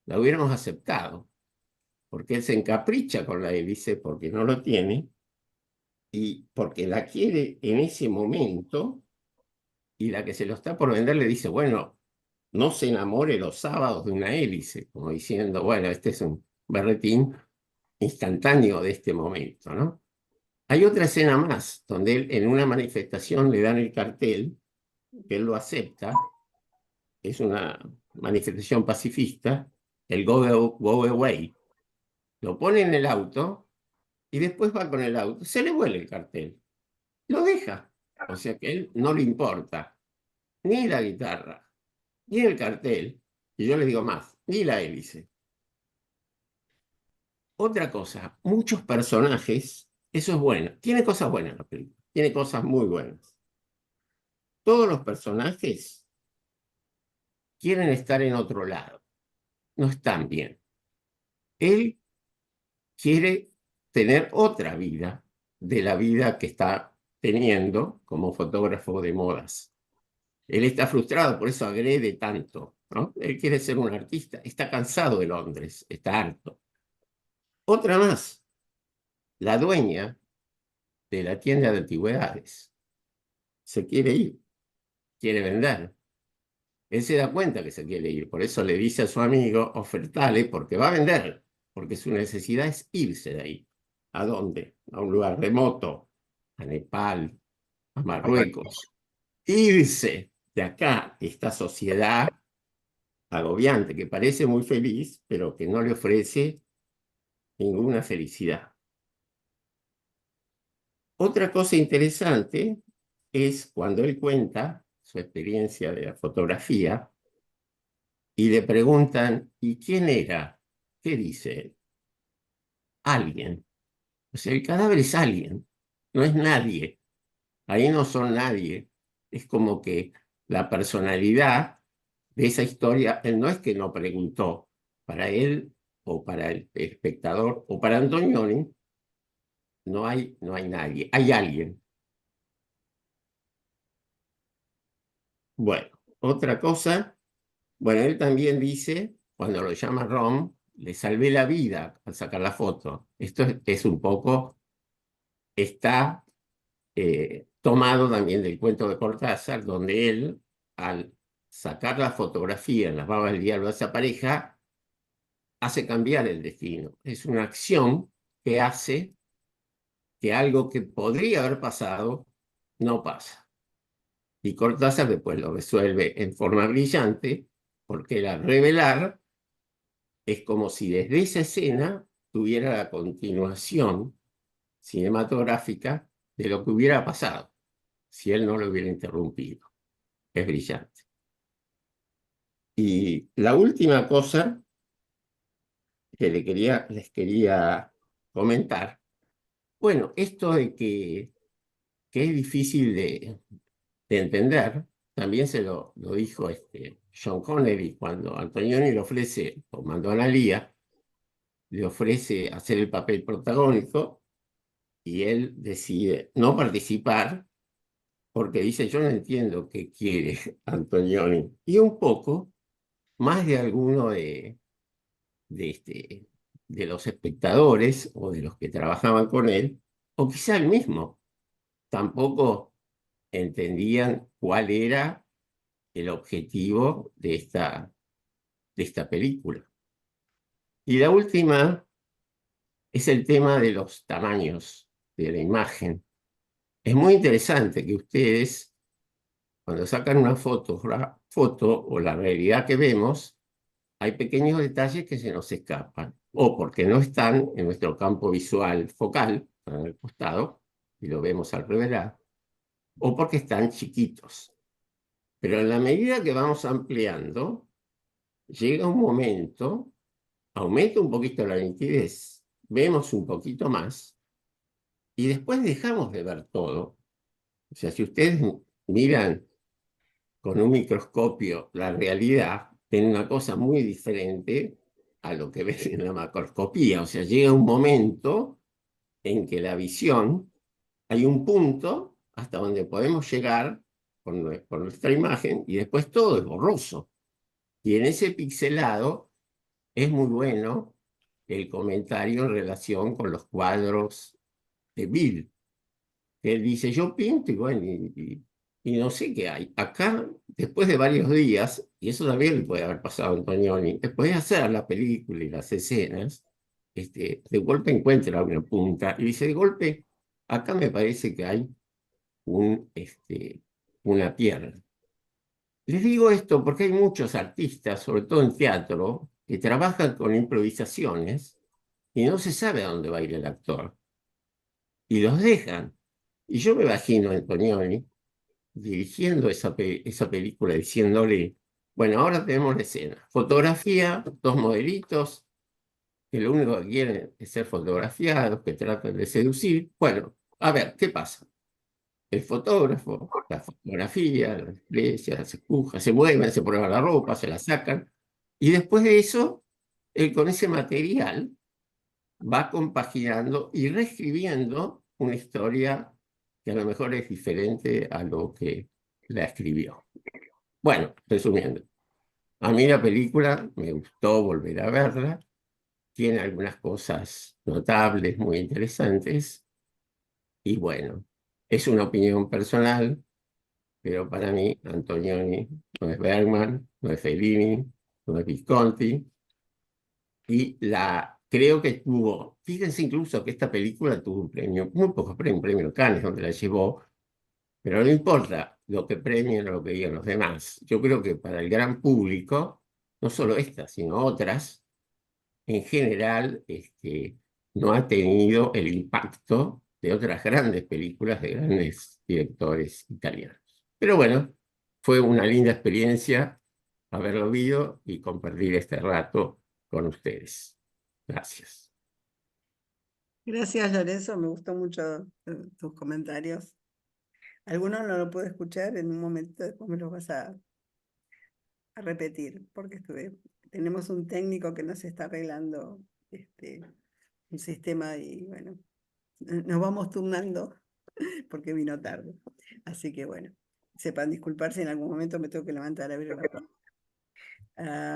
la hubiéramos aceptado, porque él se encapricha con la hélice porque no lo tiene y porque la quiere en ese momento, y la que se lo está por vender le dice, bueno, no se enamore los sábados de una hélice, como diciendo, bueno, este es un berretín instantáneo de este momento, ¿no? Hay otra escena más, donde él en una manifestación le dan el cartel, que él lo acepta, es una manifestación pacifista, el go away. Lo pone en el auto y después va con el auto, se le vuelve el cartel, lo deja. O sea que a él no le importa ni la guitarra, ni el cartel, y yo le digo más, ni la hélice. Otra cosa, muchos personajes, eso es bueno, tiene cosas buenas la película, tiene cosas muy buenas. Todos los personajes quieren estar en otro lado, no están bien. Él quiere tener otra vida de la vida que está teniendo como fotógrafo de modas. Él está frustrado, por eso agrede tanto, ¿no? Él quiere ser un artista, está cansado de Londres, está harto. Otra más, la dueña de la tienda de antigüedades se quiere ir, quiere vender. Él se da cuenta que se quiere ir, por eso le dice a su amigo, ofertale, porque va a vender, porque su necesidad es irse de ahí. ¿A dónde? A un lugar remoto, a Nepal, a Marruecos. Irse de acá, esta sociedad agobiante, que parece muy feliz, pero que no le ofrece ninguna felicidad. Otra cosa interesante es cuando él cuenta su experiencia de la fotografía, y le preguntan, ¿y quién era? ¿Qué dice? Alguien. O sea, el cadáver es alguien, no es nadie. Ahí no son nadie. Es como que la personalidad de esa historia, él no es que no preguntó, para él o para el espectador o para Antonioni, no hay nadie, hay alguien. Bueno, otra cosa, bueno, él también dice, cuando lo llama Rom, le salvé la vida al sacar la foto. Esto es un poco, está tomado también del cuento de Cortázar, donde él, al sacar la fotografía en las babas del diablo a esa pareja, hace cambiar el destino. Es una acción que hace que algo que podría haber pasado no pasa. Y Cortázar después lo resuelve en forma brillante, porque al revelar es como si desde esa escena tuviera la continuación cinematográfica de lo que hubiera pasado si él no lo hubiera interrumpido. Es brillante. Y la última cosa que les quería comentar, bueno, esto de que es difícil de entender, también se lo dijo Sean Connery cuando Antonioni le ofrece, o mandó a Analía, le ofrece hacer el papel protagónico y él decide no participar porque dice, yo no entiendo qué quiere Antonioni. Y un poco, más de alguno de, este, de los espectadores o de los que trabajaban con él, o quizá él mismo, tampoco entendían cuál era el objetivo de esta película. Y la última es el tema de los tamaños de la imagen. Es muy interesante que ustedes, cuando sacan una foto o la realidad que vemos, hay pequeños detalles que se nos escapan, o porque no están en nuestro campo visual focal, están en el costado, y lo vemos al revelar, o porque están chiquitos. Pero en la medida que vamos ampliando, llega un momento, aumenta un poquito la nitidez, vemos un poquito más, y después dejamos de ver todo. O sea, si ustedes miran con un microscopio la realidad, ven una cosa muy diferente a lo que ven en la macroscopía. O sea, llega un momento en que la visión, hay un punto hasta donde podemos llegar con nuestra imagen y después todo es borroso. Y en ese pixelado es muy bueno el comentario en relación con los cuadros de Bill. Él dice, yo pinto y bueno, y no sé qué hay. Acá, después de varios días, y eso también le puede haber pasado a Antonioni, después de hacer la película y las escenas, de golpe encuentra una punta y dice, de golpe, acá me parece que hay una pierna. Les digo esto porque hay muchos artistas, sobre todo en teatro, que trabajan con improvisaciones y no se sabe a dónde va a ir el actor. Y los dejan. Y yo me imagino a Antonioni dirigiendo esa película, diciéndole, bueno, ahora tenemos la escena. Fotografía, dos modelitos, que lo único que quieren es ser fotografiados, que tratan de seducir. Bueno, a ver, ¿qué pasa? El fotógrafo, la fotografía, la iglesia, las espujas, se mueven, se prueban la ropa, se la sacan, y después de eso, él con ese material va compaginando y reescribiendo una historia que a lo mejor es diferente a lo que la escribió. Bueno, resumiendo, a mí la película me gustó volver a verla, tiene algunas cosas notables, muy interesantes, y bueno, es una opinión personal, pero para mí Antonioni no es Bergman, no es Fellini, no es Visconti, y creo que fíjense incluso que esta película tuvo un premio, muy pocos premios, un premio Cannes donde la llevó, pero no importa lo que premien o lo que digan los demás. Yo creo que para el gran público, no solo esta, sino otras, en general, no ha tenido el impacto de otras grandes películas de grandes directores italianos. Pero bueno, fue una linda experiencia haberlo visto y compartir este rato con ustedes. Gracias. Gracias, Lorenzo, me gustó mucho tus comentarios. Algunos no lo puedo escuchar, en un momento después me los vas a repetir, porque tenemos un técnico que nos está arreglando un sistema y bueno, nos vamos turnando porque vino tarde. Así que bueno, sepan disculpar si en algún momento me tengo que levantar a abrir la puerta.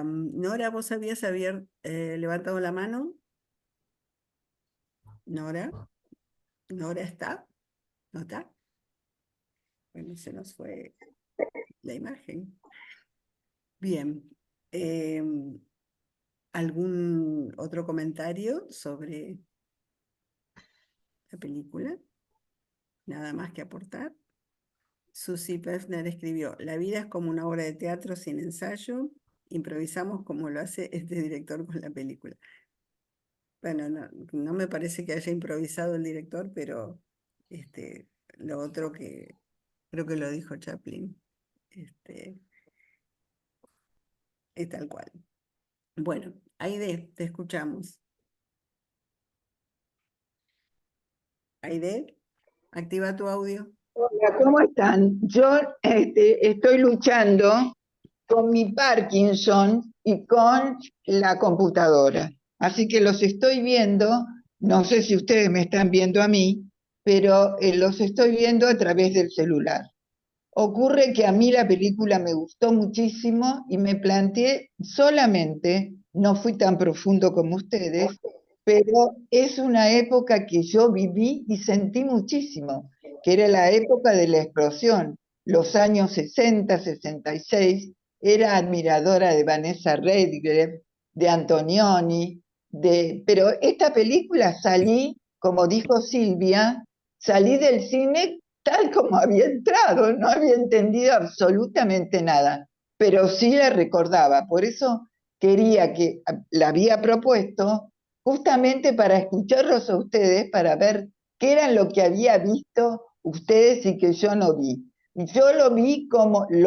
Nora, ¿vos habías levantado la mano? Nora, ¿Nora está? ¿No está? Bueno, se nos fue la imagen. Bien. ¿Algún otro comentario sobre la película? Nada más que aportar. Susie Pefner escribió: la vida es como una obra de teatro sin ensayo. Improvisamos como lo hace este director con la película. Bueno, no me parece que haya improvisado el director, pero lo otro que creo que lo dijo Chaplin, es tal cual. Bueno, Aide, te escuchamos. Aide, activa tu audio. Hola, ¿cómo están? Yo estoy luchando con mi Parkinson y con la computadora. Así que los estoy viendo, no sé si ustedes me están viendo a mí, pero los estoy viendo a través del celular. Ocurre que a mí la película me gustó muchísimo y me planteé solamente, no fui tan profundo como ustedes, pero es una época que yo viví y sentí muchísimo, que era la época de la explosión, los años 60, 66, era admiradora de Vanessa Redgrave, de Antonioni, pero esta película salí, como dijo Silvia, salí del cine tal como había entrado, no había entendido absolutamente nada, pero sí la recordaba, por eso quería que la había propuesto justamente para escucharlos a ustedes, para ver qué era lo que había visto ustedes y que yo no vi. Yo lo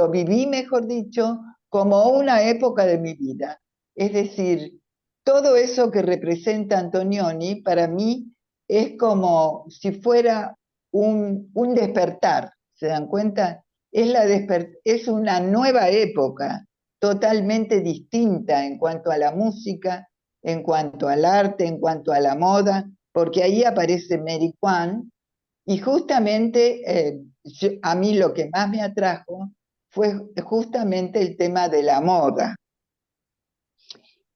viví, mejor dicho, como una época de mi vida. Es decir, todo eso que representa Antonioni para mí es como si fuera un despertar, ¿se dan cuenta? Es una nueva época, totalmente distinta en cuanto a la música, en cuanto al arte, en cuanto a la moda, porque ahí aparece Mary Kwan, y justamente a mí lo que más me atrajo fue justamente el tema de la moda.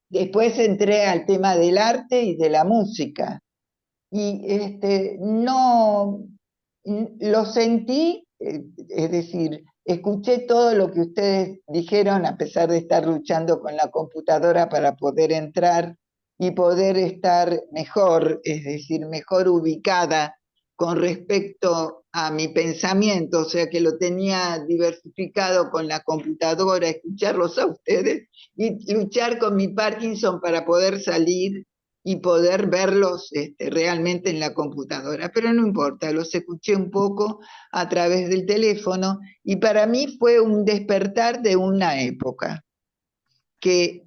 Después entré al tema del arte y de la música, y no lo sentí, es decir, escuché todo lo que ustedes dijeron a pesar de estar luchando con la computadora para poder entrar y poder estar mejor, es decir, mejor ubicada con respecto a mi pensamiento, o sea que lo tenía diversificado con la computadora, escucharlos a ustedes y luchar con mi Parkinson para poder salir y poder verlos realmente en la computadora, pero no importa, los escuché un poco a través del teléfono y para mí fue un despertar de una época que,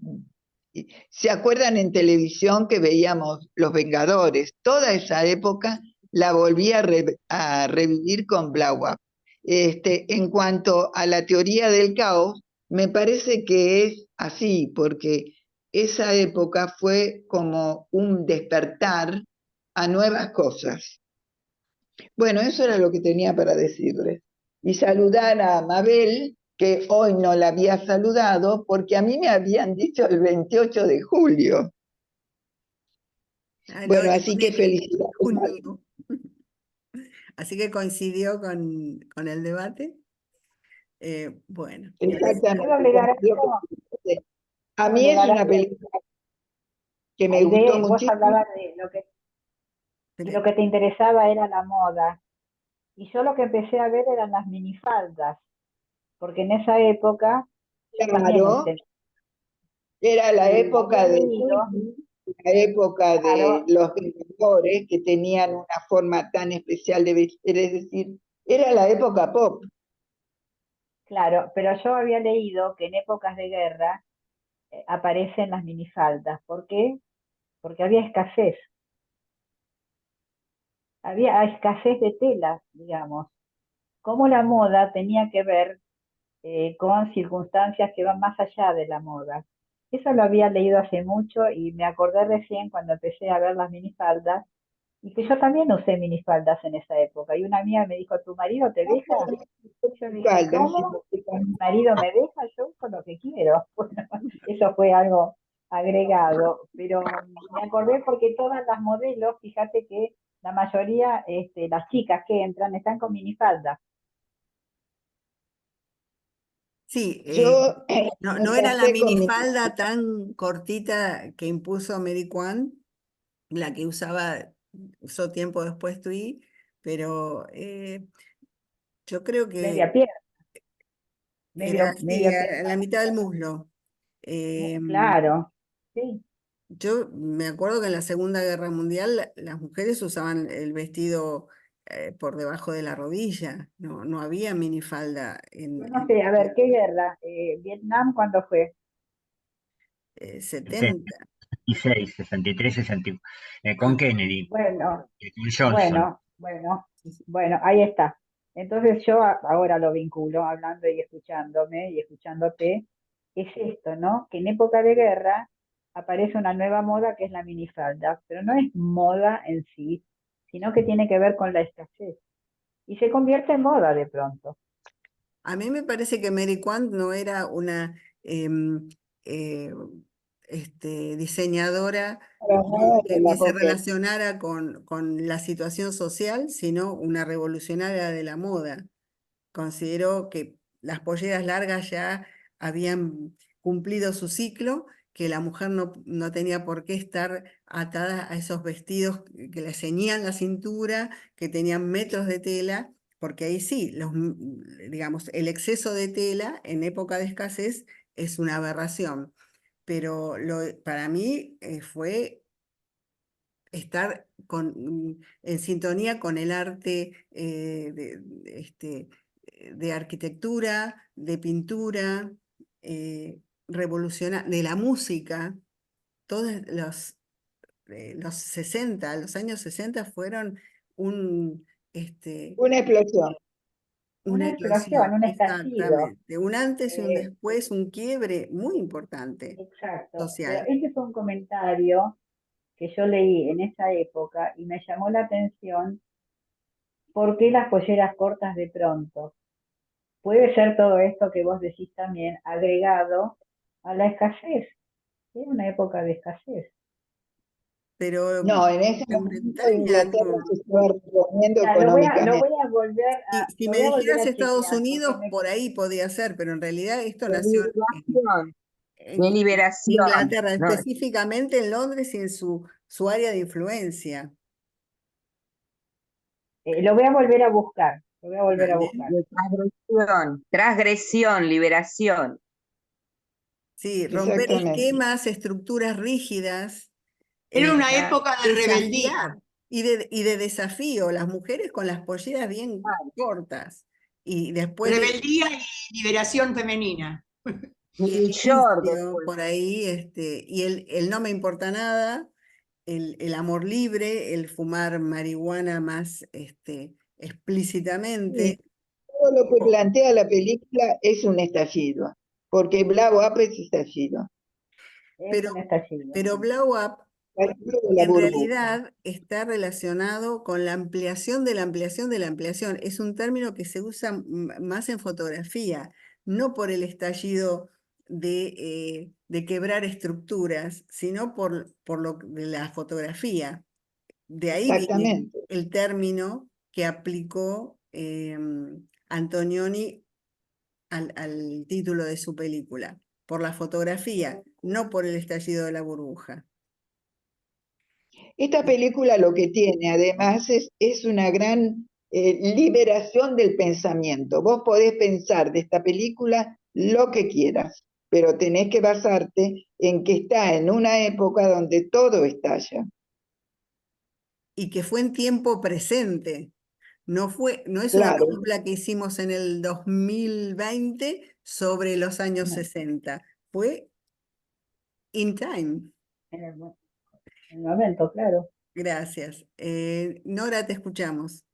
¿se acuerdan en televisión que veíamos Los Vengadores? Toda esa época la volví a revivir con Blow Up. En cuanto a la teoría del caos, me parece que es así, porque esa época fue como un despertar a nuevas cosas. Bueno, eso era lo que tenía para decirles. Y saludar a Mabel, que hoy no la había saludado, porque a mí me habían dicho el 28 de julio. Ah, no, Bueno, le así que pone felicidades. junio. Así que coincidió con el debate. Bueno, ¿Puedo agregar algo? A mí es una película que me gustó Aide, vos muchísimo. hablabas de lo que te interesaba era la moda. Y yo lo que empecé a ver eran las minifaldas, porque en esa época yo también Claro, era la y época había de leído, la época de claro, los Vengadores que tenían una forma tan especial de vestir, es decir, era la época pop. claro, pero yo había leído que en épocas de guerra aparecen las minifaldas. ¿Por qué? Porque había escasez de telas, digamos. Cómo la moda tenía que ver con circunstancias que van más allá de la moda. Eso lo había leído hace mucho y me acordé recién cuando empecé a ver las minifaldas y que yo también usé minifaldas en esa época. Y una amiga me dijo, ¿tu marido te deja? Yo le dije, Faldas. ¿cómo? Si mi marido me deja, yo uso lo que quiero. Bueno, eso fue algo agregado, pero me acordé porque todas las modelos, fíjate que la mayoría, las chicas que entran, están con minifaldas. Sí, Yo no, me no era la casé con mi... minifalda tan cortita que impuso Mary Kwan, la que usó tiempo después Tui, pero yo creo Media que pierna, era así, media a la pierna. mitad del muslo. Em, Claro, sí. Yo me acuerdo que en la Segunda Guerra Mundial las mujeres usaban el vestido por debajo de la rodilla, no había minifalda Yo no en sé, a ver, ¿qué guerra? ¿Vietnam cuándo fue? 70. 66, 63, 60, con Kennedy, Bueno, con Johnson. bueno, bueno, bueno, ahí está. Entonces yo ahora lo vinculo, hablando y escuchándome y escuchándote, es esto, ¿no? Que en época de guerra aparece una nueva moda que es la minifalda, pero no es moda en sí, sino que tiene que ver con la escasez. Y se convierte en moda de pronto. A mí me parece que Mary Quant no era una em, eh, diseñadora Para nada de que la se mujer. relacionara con la situación social, sino una revolucionaria de la moda. Consideró que las polleras largas ya habían cumplido su ciclo, que la mujer no tenía por qué estar atada a esos vestidos que le ceñían la cintura, que tenían metros de tela, porque ahí sí, digamos, el exceso de tela en época de escasez es una aberración. Pero para mí fue estar en sintonía con el arte de arquitectura, de pintura, de la música. Todos los 60, los años 60 fueron un, este, Una explosión. una Una explosión, eclosión, un estallido. exactamente, un antes y un eh, después, un quiebre muy importante exacto. Pero social. este fue un comentario que yo leí en esa época y me llamó la atención. ¿Por qué las polleras cortas de pronto? Puede ser todo esto que vos decís también agregado a la escasez. Era una época de escasez. Pero No, en ese Gran momento Bretaña Inglaterra se estaba reponiendo Ya, económicamente. si lo me voy a volver dijeras a Estados chequear porque Unidos, por ahí podía ser, pero en realidad esto De nació liberación, de en liberación. Inglaterra, ¿No? específicamente en Londres y en su área de influencia. lo voy a volver a buscar. Lo voy a volver a Vale. buscar. De transgresión, transgresión, liberación. Sí, romper Exactamente. esquemas, estructuras rígidas, Era una Exacto. época de rebeldía, desafiar y de desafío. Las mujeres con las polleras bien cortas y después rebeldía y liberación femenina. y el New York inicio después. por ahí, y el no me importa nada, el amor libre, el fumar marihuana más Sí, explícitamente. todo lo que O- plantea la película es un estallido, porque Blow Up es estallido, Es Pero, un estallido. pero Blow Up estallido de la en burbuja. realidad está relacionado con la ampliación de la ampliación de la ampliación. Es un término que se usa más en fotografía, no por el estallido de quebrar estructuras, sino por lo de la fotografía. De ahí viene Exactamente. el término que aplicó Antonioni al título de su película, por la fotografía, no por el estallido de la burbuja. Esta película lo que tiene además es una gran liberación del pensamiento. Vos podés pensar de esta película lo que quieras, pero tenés que basarte en que está en una época donde todo estalla. Y que fue en tiempo presente, No es una Claro. película que hicimos en el 2020 sobre los años No. 60. Fue In Time. En el momento, claro. Gracias. Nora, te escuchamos.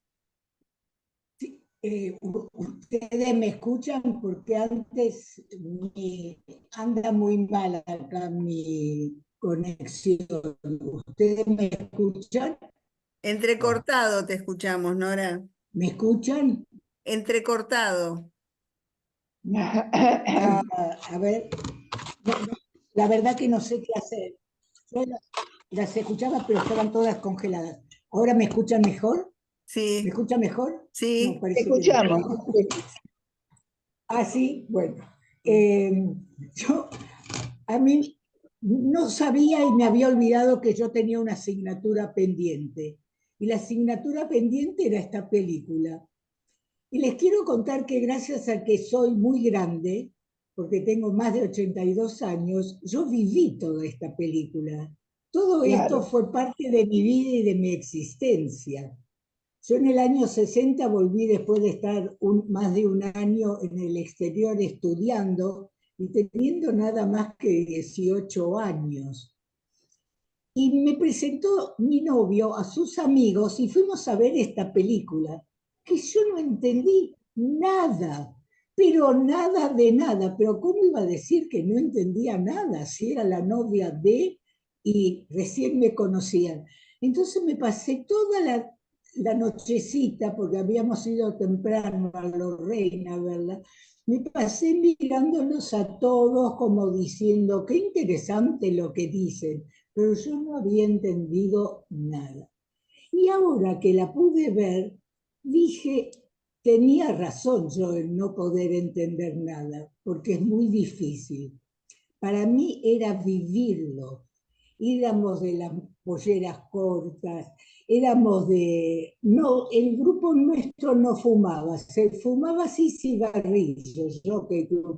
Ustedes me escuchan porque antes anda muy mal acá mi conexión. ¿Ustedes me escuchan? Entrecortado te escuchamos, Nora. ¿Me escuchan? Entrecortado. A ver, la verdad que no sé qué hacer. Yo las escuchaba, pero estaban todas congeladas. ¿Ahora me escuchan mejor? ¿Me Sí, escuchan mejor? No, sí. parece que no. Escuchamos. Ah, sí, bueno. Yo, a mí no sabía y me había olvidado que yo tenía una asignatura pendiente. Y la asignatura pendiente era esta película. Y les quiero contar que gracias a que soy muy grande, porque tengo más de 82 años, yo viví toda esta película. Todo esto Claro. fue parte de mi vida y de mi existencia. Yo en el año 60 volví después de estar más de un año en el exterior estudiando y teniendo nada más que 18 años. Y me presentó mi novio a sus amigos y fuimos a ver esta película, que yo no entendí nada, pero nada de nada. Pero ¿cómo iba a decir que no entendía nada si era la novia de y recién me conocían? Entonces me pasé toda la nochecita, porque habíamos ido temprano a Lorraine, ¿verdad? Me pasé mirándolos a todos como diciendo, qué interesante lo que dicen, pero yo no había entendido nada. Y ahora que la pude ver, dije, tenía razón yo en no poder entender nada, porque es muy difícil. Para mí era vivirlo. Éramos de las polleras cortas, éramos de... No, el grupo nuestro no fumaba, se fumaba sí cigarrillos,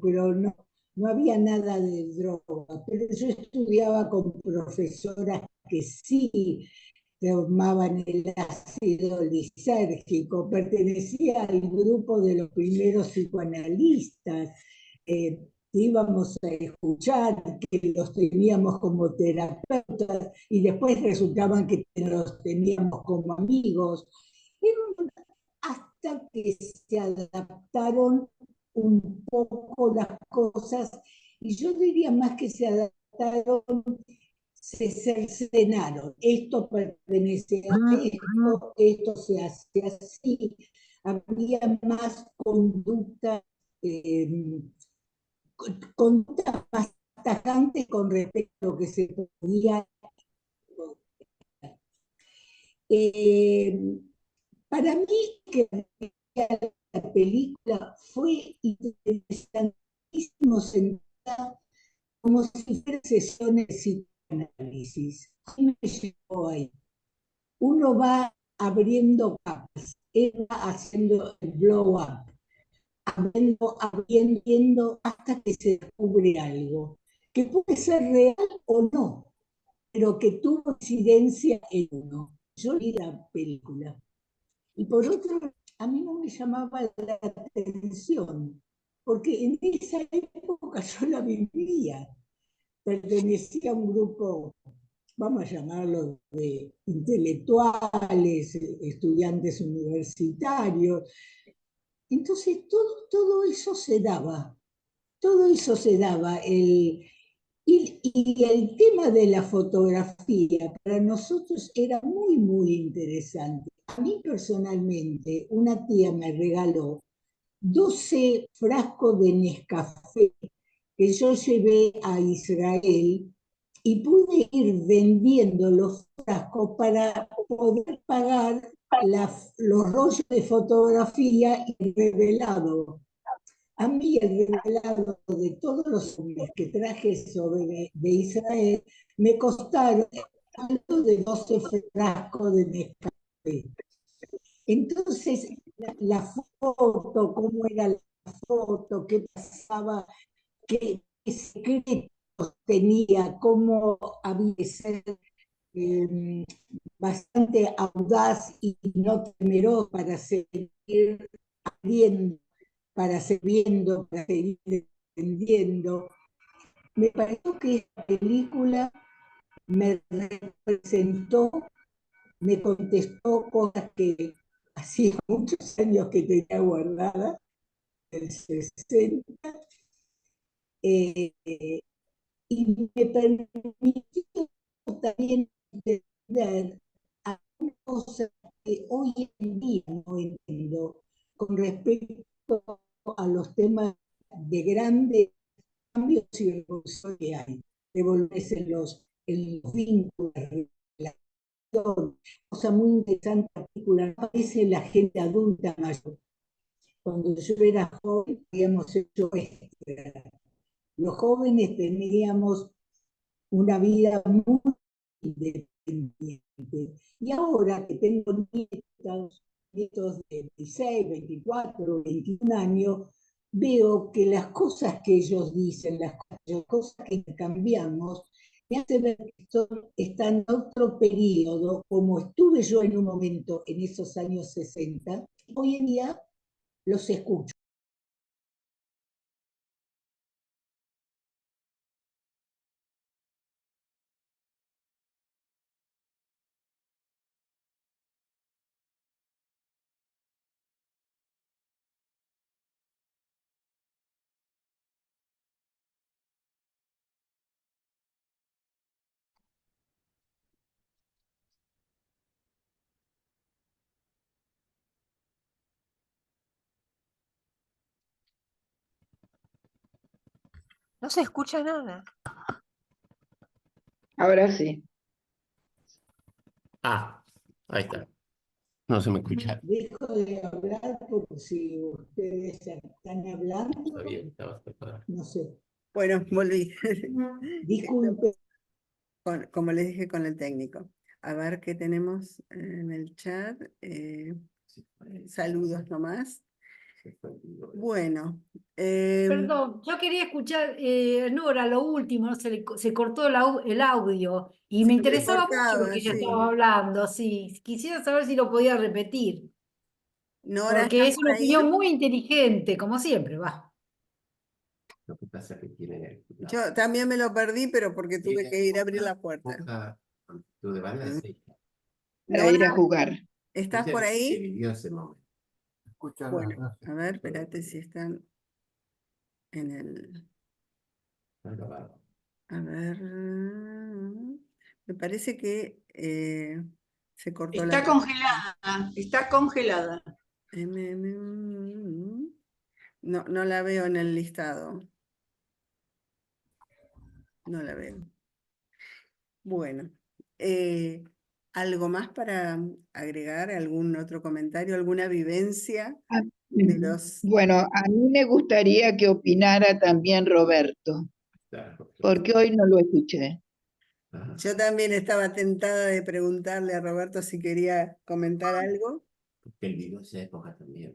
pero no, no había nada de droga. Pero yo estudiaba con profesoras que sí tomaban el ácido lisérgico, pertenecía al grupo de los primeros psicoanalistas, íbamos a escuchar, que los teníamos como terapeutas y después resultaban que los teníamos como amigos. Hasta que se adaptaron un poco las cosas, y yo diría más que se adaptaron, se cercenaron. Esto pertenece a esto se hace así. Había más conducta, eh, conducta más tajante con respecto a lo que se podía. Eh, para mí, que la película fue interesantísimo sentada como si fuera sesiones de psicoanálisis. Me llevó ahí. Uno va abriendo capas, él va haciendo el blow up, abriendo hasta que se descubre algo, que puede ser real o no, pero que tuvo incidencia en uno. Yo vi la película. Y por otro, a mí no me llamaba la atención, porque en esa época yo la vivía. Pertenecía a un grupo, vamos a llamarlo, de intelectuales, estudiantes universitarios. Entonces todo eso se daba, todo eso se daba. Y el tema de la fotografía para nosotros era muy, muy interesante. A mí personalmente, una tía me regaló 12 frascos de Nescafé que yo llevé a Israel y pude ir vendiendo los frascos para poder pagar los rollos de fotografía y revelado. A mí el revelado de todos los hombres que traje de Israel me costaron algo de 12 frascos de Nescafé. Entonces, la foto, cómo era la foto, qué pasaba, qué secretos tenía, cómo había que ser bastante audaz y no temeroso para seguir aprendiendo, para seguir viendo, para seguir entendiendo. Me pareció que esta película me representó, me contestó cosas que hacía muchos años que tenía guardadas, del 60, eh, y me permitió también entender algunas cosas que hoy en día no entiendo con respecto a los temas de grandes cambios y revoluciones que hay, revolverse en los vínculos, la cosa muy interesante, particular, aparece la gente adulta mayor. Cuando yo era joven, habíamos hecho esto. Los jóvenes teníamos una vida muy independiente. Y ahora que tengo nietos de 26, 24, 21 años, veo que las cosas que ellos dicen, las cosas que cambiamos, me hace ver que están en otro periodo, como estuve yo en un momento en esos años 60, hoy en día los escucho. No se escucha nada. Ahora sí. Ah, ahí está. No se me escucha. Dejo de hablar porque si ustedes están hablando, Está bien, estabas preparado. no sé. Bueno, volví. Disculpe. Como les dije con el técnico. A ver qué tenemos en el chat. Saludos nomás. Bueno. Perdón, yo quería escuchar, Nora, lo último, ¿no? Se cortó el audio y me Se interesaba mucho lo cortaba, que ella sí. estaba hablando, sí. Quisiera saber si lo podía repetir, Nora, porque ¿estás es por una ahí? opinión muy inteligente, como siempre, va. Lo que pasa es que tiene Yo también me lo perdí, pero porque tuve que ir a abrir la puerta. poca amplitud de banda, sí. Para ir a Nora, jugar. ¿estás por Se ahí? vivió ese momento. Bueno, a ver, espérate si están en el... Está grabado. A ver... Me parece que se cortó la... Está congelada, está congelada. No, no la veo en el listado. No la veo. Bueno, ¿algo más para agregar? ¿Algún otro comentario? ¿Alguna vivencia Ah, de los... Bueno, a mí me gustaría que opinara también Roberto, Claro. porque hoy no lo escuché. Ajá. Yo también estaba tentada de preguntarle a Roberto si quería comentar algo. Porque él vivió esa época también.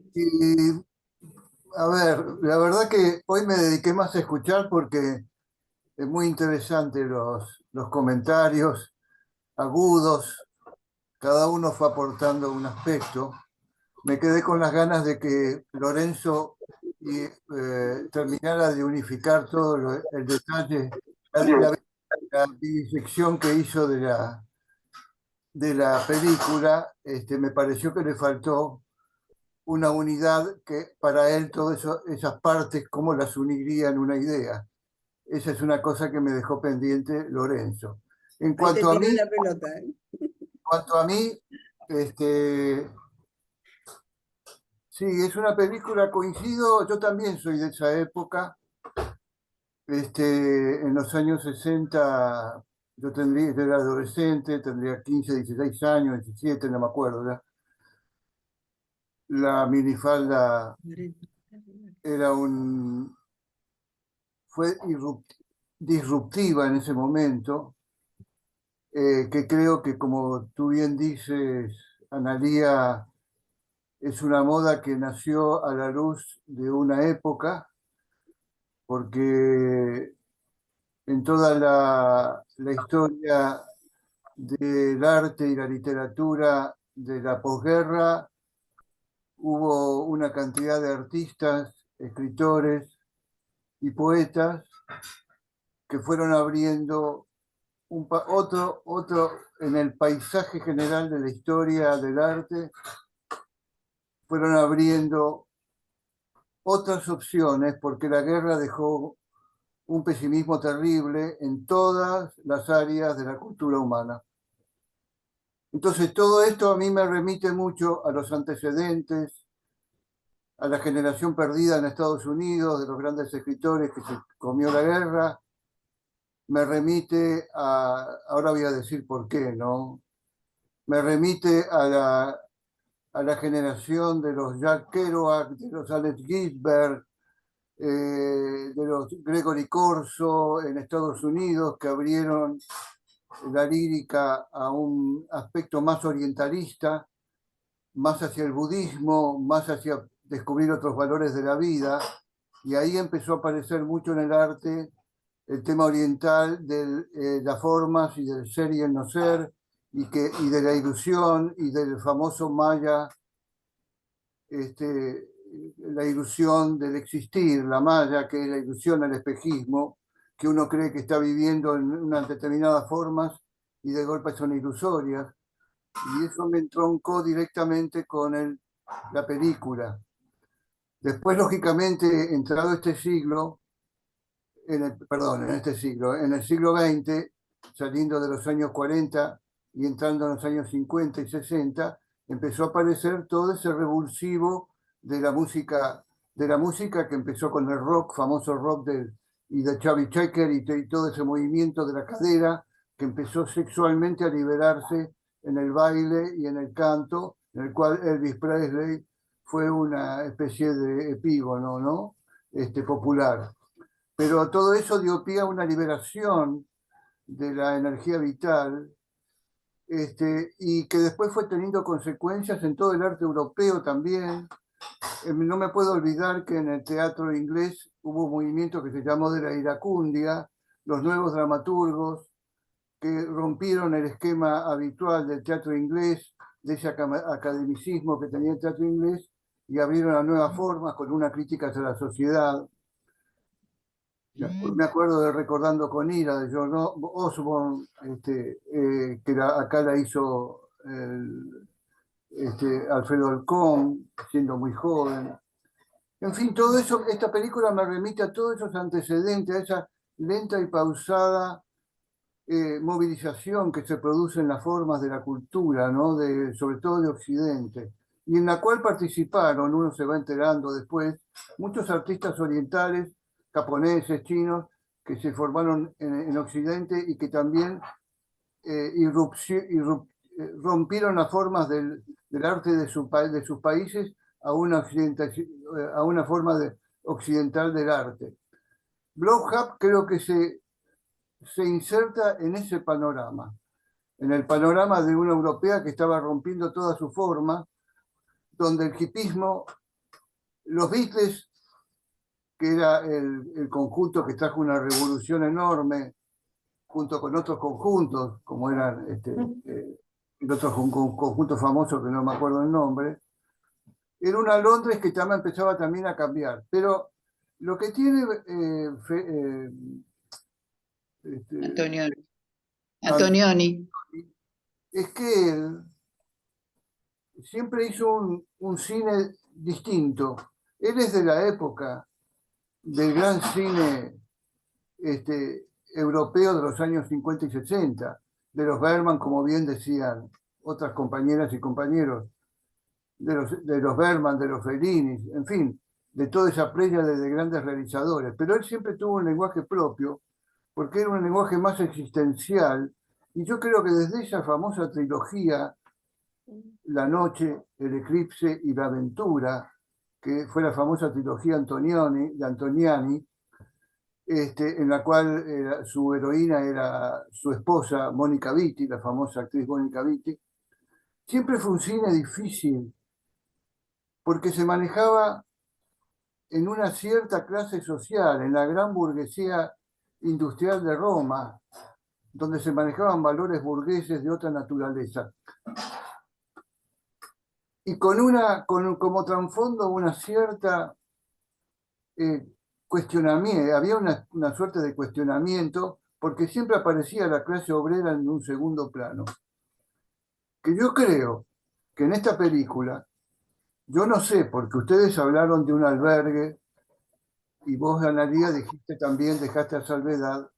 A ver, la verdad que hoy me dediqué más a escuchar porque es muy interesante los comentarios agudos, cada uno fue aportando un aspecto. Me quedé con las ganas de que Lorenzo terminara de unificar todo el detalle, la disección que hizo de la película. Me pareció que le faltó una unidad que para él todas esas partes, cómo las uniría en una idea. Esa es una cosa que me dejó pendiente Lorenzo. En Ahí te cuanto a tiró mí, la pelota. este, sí, es una película, coincido, yo también soy de esa época. En los años 60 yo era adolescente, tendría 15, 16 años, 17, no me acuerdo. La minifalda fue disruptiva en ese momento, que creo que, como tú bien dices, Analía, es una moda que nació a la luz de una época, porque en toda la historia del arte y la literatura de la posguerra, hubo una cantidad de artistas, escritores y poetas que fueron abriendo otro en el paisaje general de la historia del arte, fueron abriendo otras opciones porque la guerra dejó un pesimismo terrible en todas las áreas de la cultura humana. Entonces todo esto a mí me remite mucho a los antecedentes, a la generación perdida en Estados Unidos de los grandes escritores que se comió la guerra, me remite a, ahora voy a decir por qué, ¿no? Me remite a la generación de los Jack Kerouac, de los Alex Ginsberg, de los Gregory Corso en Estados Unidos, que abrieron la lírica a un aspecto más orientalista, más hacia el budismo, más hacia descubrir otros valores de la vida, y ahí empezó a aparecer mucho en el arte el tema oriental de las formas y del ser y el no ser, y de la ilusión y del famoso maya, la ilusión del existir, la maya, que es la ilusión, el espejismo, que uno cree que está viviendo en unas determinadas formas y de golpe son ilusorias. Y eso me entroncó directamente con la película. Después, lógicamente, entrado este siglo, en el siglo XX, saliendo de los años 40 y entrando en los años 50 y 60, empezó a aparecer todo ese revulsivo de la música que empezó con el rock, famoso rock y de Chubby Checker y todo ese movimiento de la cadera que empezó sexualmente a liberarse en el baile y en el canto, en el cual Elvis Presley fue una especie de epígono, ¿no? Popular. Pero todo eso dio pie a una liberación de la energía vital, y que después fue teniendo consecuencias en todo el arte europeo también. No me puedo olvidar que en el teatro inglés hubo un movimiento que se llamó de la iracundia, los nuevos dramaturgos que rompieron el esquema habitual del teatro inglés, de ese academicismo que tenía el teatro inglés, y abrieron a nuevas formas con una crítica hacia la sociedad. Me acuerdo de Recordando con Ira, de John Osborne, que acá la hizo Alfredo Alcón, siendo muy joven. En fin, todo eso, esta película me remite a todos esos antecedentes, a esa lenta y pausada movilización que se produce en las formas de la cultura, ¿no? Sobre todo de Occidente, y en la cual participaron, uno se va enterando después, muchos artistas orientales, japoneses, chinos, que se formaron en Occidente y que también rompieron las formas del arte de sus países a una forma occidental del arte. Blow Up creo que se inserta en ese panorama, en el panorama de una europea que estaba rompiendo toda su forma, donde el hipismo, los Beatles, que era el conjunto que trajo una revolución enorme, junto con otros conjuntos, como eran el otro conjunto famoso que no me acuerdo el nombre, era una Londres que también empezaba también a cambiar. Pero lo que tiene Antonioni. Es que él siempre hizo un cine distinto. Él es de la época del gran cine europeo de los años 50 y 60, de los Bergman, como bien decían otras compañeras y compañeros, de los Bergman, de los Fellini, en fin, de toda esa pléyade de grandes realizadores. Pero él siempre tuvo un lenguaje propio, porque era un lenguaje más existencial, y yo creo que desde esa famosa trilogía, La Noche, El Eclipse y La Aventura, que fue la famosa trilogía de Antoniani, en la cual su heroína era su esposa Mónica Vitti, la famosa actriz Mónica Vitti, siempre fue un cine difícil, porque se manejaba en una cierta clase social, en la gran burguesía industrial de Roma, donde se manejaban valores burgueses de otra naturaleza. Y como trasfondo una cierta cuestionamiento, había una suerte de cuestionamiento, porque siempre aparecía la clase obrera en un segundo plano. Que yo creo que en esta película, yo no sé, porque ustedes hablaron de un albergue, y vos, Analía, dijiste también, dejaste a salvedad,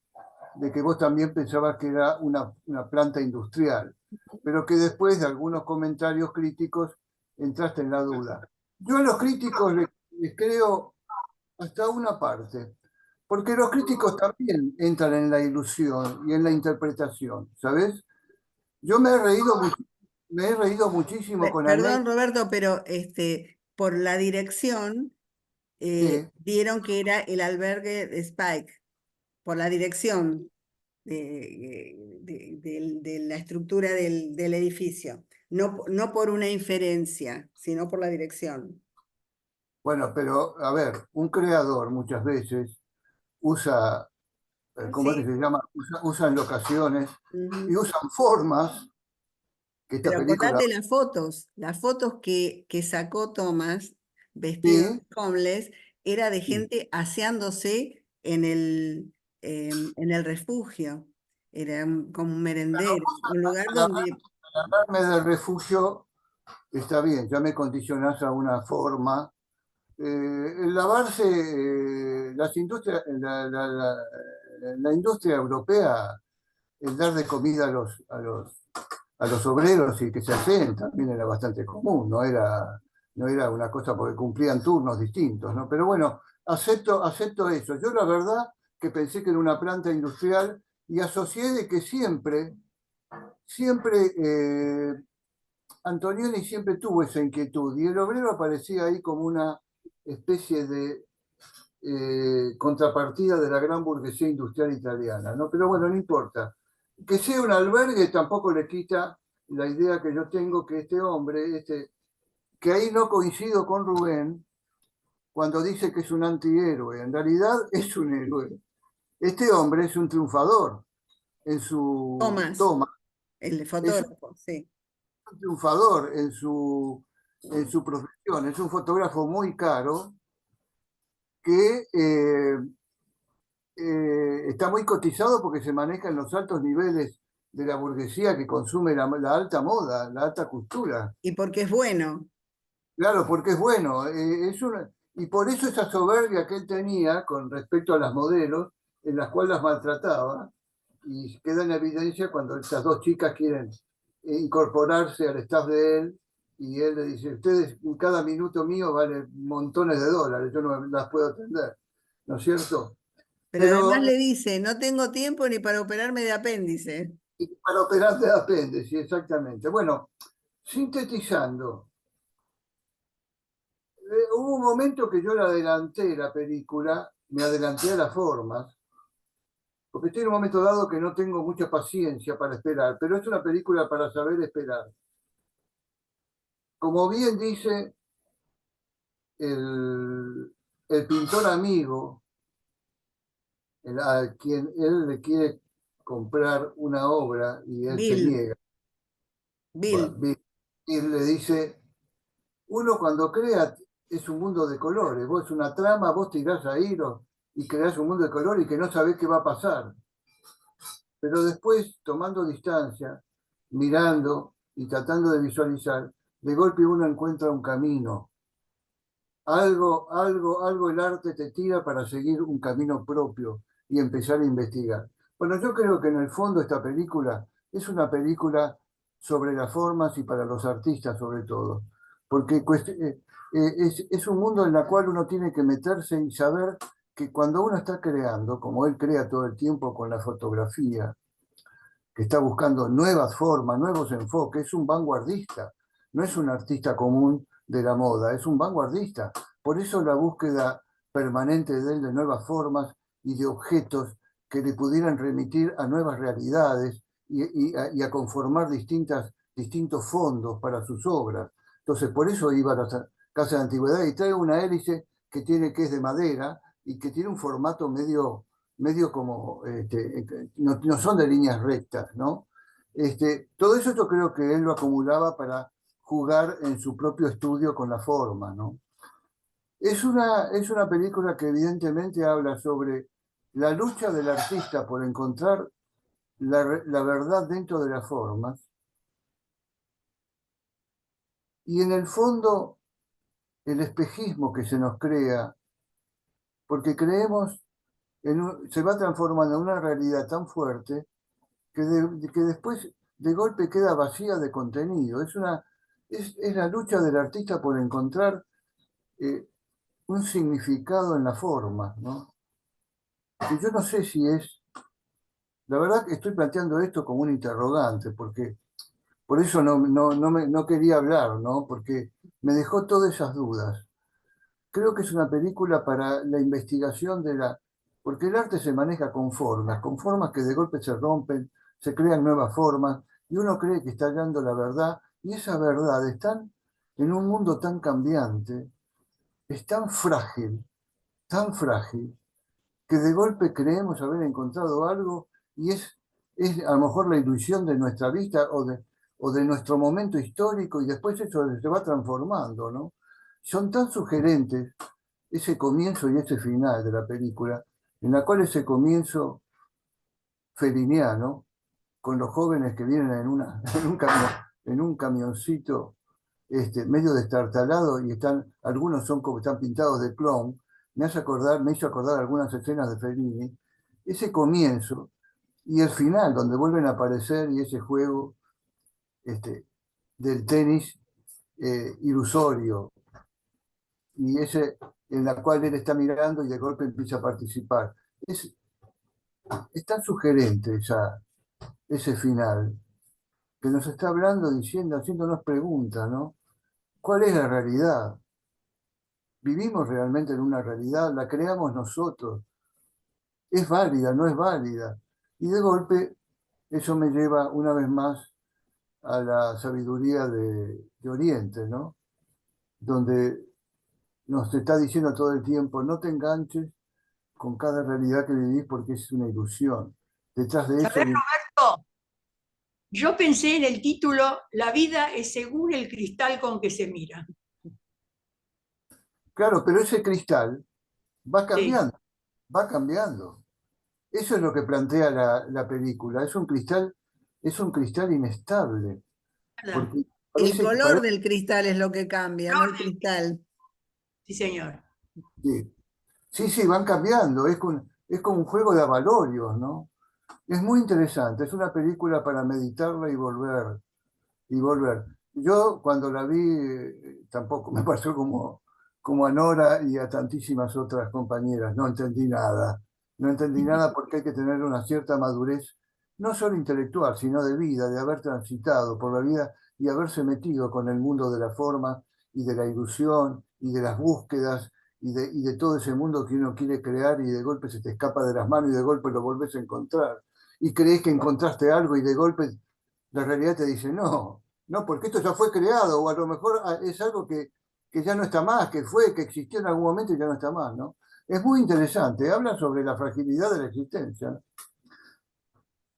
de que vos también pensabas que era una planta industrial, pero que después de algunos comentarios críticos entraste en la duda. Yo a los críticos les creo hasta una parte, porque los críticos también entran en la ilusión y en la interpretación, ¿sabes? Yo me he reído muchísimo con Perdón, Roberto, pero por la dirección Sí. vieron que era el albergue de Spike, por la dirección de la estructura del edificio, no por una inferencia, sino por la dirección. Bueno, pero a ver, un creador muchas veces usa, ¿cómo es que se llama? Usan locaciones y usan formas que esta Pero película... acordate las fotos que sacó Thomas, vestido de homeless, era de gente aseándose en el refugio. Era como un merendero, un lugar donde... Hablarme del refugio está bien, ya me condicionás a una forma. El lavarse, las industrias, la industria europea, el dar de comida a los obreros y que se hacen también era bastante común, no era una cosa porque cumplían turnos distintos, ¿no? Pero bueno, acepto eso. Yo la verdad que pensé que era una planta industrial y asocié de que siempre Antonioni siempre tuvo esa inquietud y el obrero aparecía ahí como una especie de contrapartida de la gran burguesía industrial italiana, ¿no? Pero bueno, no importa. Que sea un albergue tampoco le quita la idea que yo tengo que este hombre, que ahí no coincido con Rubén, cuando dice que es un antihéroe, en realidad es un héroe. Este hombre es un triunfador en su toma, el es fotógrafo, sí. un triunfador en su profesión, es un fotógrafo muy caro que está muy cotizado porque se maneja en los altos niveles de la burguesía que consume la alta moda, la alta cultura. Y porque es bueno. Claro, porque es bueno. Y por eso esa soberbia que él tenía con respecto a las modelos, en las cuales las maltrataba, y queda en evidencia cuando estas dos chicas quieren incorporarse al staff de él, y él le dice, ustedes, cada minuto mío vale montones de dólares, yo no las puedo atender, ¿no es cierto? Pero además le dice, no tengo tiempo ni para operarme de apéndice. Para operar de apéndice, exactamente. Bueno, sintetizando, hubo un momento que yo le adelanté la película, me adelanté a las formas, porque estoy en un momento dado que no tengo mucha paciencia para esperar, pero es una película para saber esperar. Como bien dice el pintor amigo, a quien él le quiere comprar una obra y él se niega. Bill. Y le dice, uno cuando crea es un mundo de colores, vos es una trama, vos tirás a hilo y creás un mundo de colores y que no sabés qué va a pasar. Pero después, tomando distancia, mirando y tratando de visualizar, de golpe uno encuentra un camino. Algo el arte te tira para seguir un camino propio y empezar a investigar. Bueno, yo creo que en el fondo esta película es una película sobre las formas y para los artistas sobre todo, porque es un mundo en el cual uno tiene que meterse y saber que cuando uno está creando, como él crea todo el tiempo con la fotografía, que está buscando nuevas formas, nuevos enfoques, es un vanguardista, no es un artista común de la moda, es un vanguardista. Por eso la búsqueda permanente de él de nuevas formas y de objetos que le pudieran remitir a nuevas realidades y a conformar distintos fondos para sus obras. Entonces, por eso iba a las casas de antigüedad y trae una hélice que es de madera y que tiene un formato medio medio como, no son de líneas rectas, ¿no? Todo eso yo creo que él lo acumulaba para jugar en su propio estudio con la forma, ¿no? Es una película que evidentemente habla sobre la lucha del artista por encontrar la verdad dentro de las formas, y en el fondo el espejismo que se nos crea, porque creemos, se va transformando en una realidad tan fuerte que después de golpe queda vacía de contenido. Es la lucha del artista por encontrar un significado en la forma, ¿no? Que yo no sé si es, la verdad que estoy planteando esto como un interrogante, porque por eso no quería hablar, ¿no? Porque me dejó todas esas dudas. Creo que es una película para la investigación porque el arte se maneja con formas que de golpe se rompen, se crean nuevas formas, y uno cree que está hallando la verdad, y esa verdad está en un mundo tan cambiante, es tan frágil, que de golpe creemos haber encontrado algo, y es a lo mejor la ilusión de nuestra vista o de nuestro momento histórico, y después eso se va transformando, ¿no? Son tan sugerentes ese comienzo y ese final de la película, en la cual ese comienzo feliniano, con los jóvenes que vienen en un camioncito medio destartalado, y algunos están pintados de clown, me hizo acordar algunas escenas de Fellini, ese comienzo y el final, donde vuelven a aparecer, y ese juego del tenis ilusorio, y ese en la cual él está mirando y de golpe empieza a participar. Es tan sugerente ese final, que nos está hablando, haciéndonos preguntas, ¿no? ¿Cuál es la realidad? ¿Vivimos realmente en una realidad? ¿La creamos nosotros? ¿Es válida? ¿No es válida? Y de golpe eso me lleva una vez más a la sabiduría de Oriente, ¿no? Donde nos está diciendo todo el tiempo: no te enganches con cada realidad que vivís, porque es una ilusión. Detrás de eso... ¿Sabés, Roberto? Yo pensé en el título La vida es según el cristal con que se mira. Claro, pero ese cristal va Sí. cambiando, va cambiando. Eso es lo que plantea la película. Es un cristal inestable. ¿Verdad? Porque El color del cristal es lo que cambia, no el cristal. Sí, señor. Sí, van cambiando. Es como un juego de avalorios, ¿no? Es muy interesante. Es una película para meditarla y volver. Yo cuando la vi, tampoco me pasó como a Nora y a tantísimas otras compañeras. No entendí nada. No entendí nada, porque hay que tener una cierta madurez, no solo intelectual, sino de vida, de haber transitado por la vida y haberse metido con el mundo de la forma y de la ilusión y de las búsquedas y de todo ese mundo que uno quiere crear, y de golpe se te escapa de las manos y de golpe lo volvés a encontrar. Y crees que encontraste algo y de golpe la realidad te dice: no, porque esto ya fue creado, o a lo mejor es algo que ya no está más, que existió en algún momento y ya no está más, ¿no? Es muy interesante, habla sobre la fragilidad de la existencia.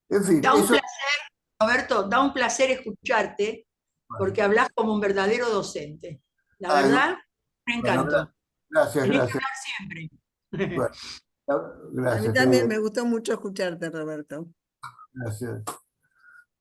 En fin, Da un placer, Roberto, da un placer escucharte, porque hablas como un verdadero docente. La verdad, un encanto. Gracias. Tenés que hablar siempre. Bueno, A mí gracias. también me gustó mucho escucharte, Roberto. Gracias.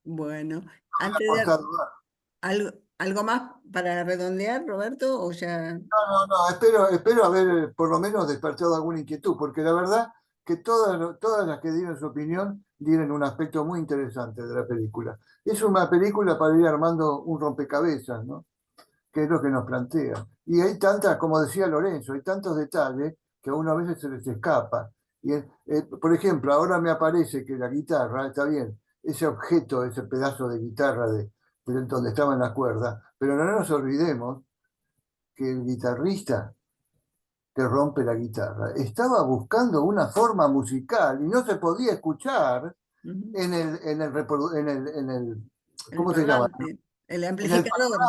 Bueno, antes de ¿algo más para redondear, Roberto? ¿O ya? No, espero haber por lo menos despertado alguna inquietud, porque la verdad que todas las que dieron su opinión dieron un aspecto muy interesante de la película. Es una película para ir armando un rompecabezas, ¿no? Que es lo que nos plantea. Y hay tantas, como decía Lorenzo, hay tantos detalles que a uno a veces se les escapa. Y, por ejemplo, ahora me aparece que la guitarra, está bien, ese objeto, ese pedazo de guitarra de donde estaban las cuerdas, pero no nos olvidemos que el guitarrista que rompe la guitarra estaba buscando una forma musical y no se podía escuchar en el ¿cómo se llama? El amplificador.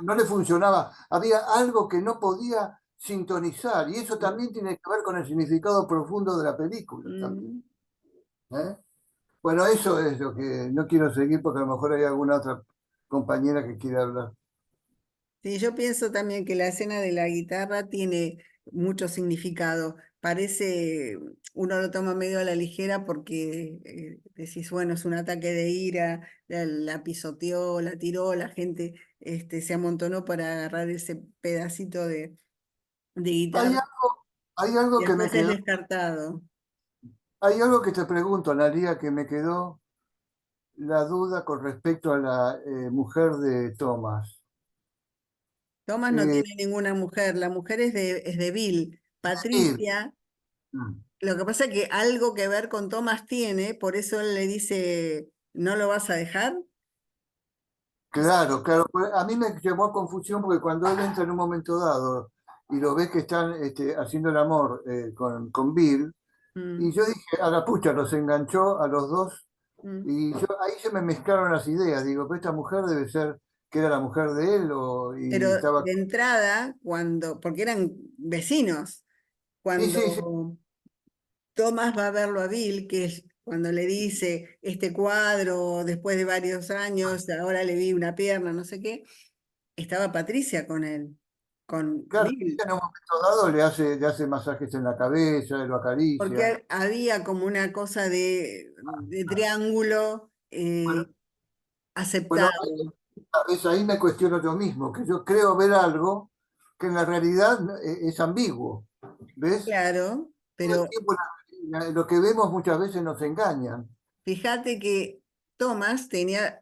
No le funcionaba. Había algo que no podía sintonizar, y eso también tiene que ver con el significado profundo de la película también, ¿eh? Bueno, eso es lo que no quiero seguir porque a lo mejor hay alguna otra compañera que quiera hablar. Sí, yo pienso también que la escena de la guitarra tiene mucho significado. Parece, uno lo toma medio a la ligera porque decís, bueno, es un ataque de ira, la pisoteó, la tiró, la gente se amontonó para agarrar ese pedacito de Hay guitarra algo, hay algo y que me después es quedó, descartado. hay algo que te pregunto, Analia, que me quedó la duda con respecto a la mujer de Thomas. Thomas no Eh, tiene ninguna mujer, la mujer es de Bill. Bill. Patricia, Mm. lo que pasa es que algo que ver con Thomas tiene, por eso él le dice, ¿no lo vas a dejar? Claro, claro. Pues a mí me llevó a confusión porque cuando él entra en un momento dado y lo ves que están haciendo el amor con Bill, Mm, y yo dije, a la pucha, los enganchó a los dos, mm. y ahí se me mezclaron las ideas. Digo, pero esta mujer debe ser que era la mujer de él, Pero y estaba. de entrada, porque eran vecinos, Sí, sí, sí, cuando Thomas va a verlo a Bill, que es cuando le dice, este cuadro, después de varios años, ahora le vi una pierna, no sé qué, estaba Patricia con él, con claro, Bill. en un momento dado le hace masajes en la cabeza, lo acaricia. Porque había como una cosa de triángulo Bueno, bueno, aceptado. ahí me cuestiono yo mismo, que yo creo ver algo que en la realidad es ambiguo. ¿Ves? Claro, Todo el pero tiempo lo que vemos muchas veces nos engañan. fíjate que Thomas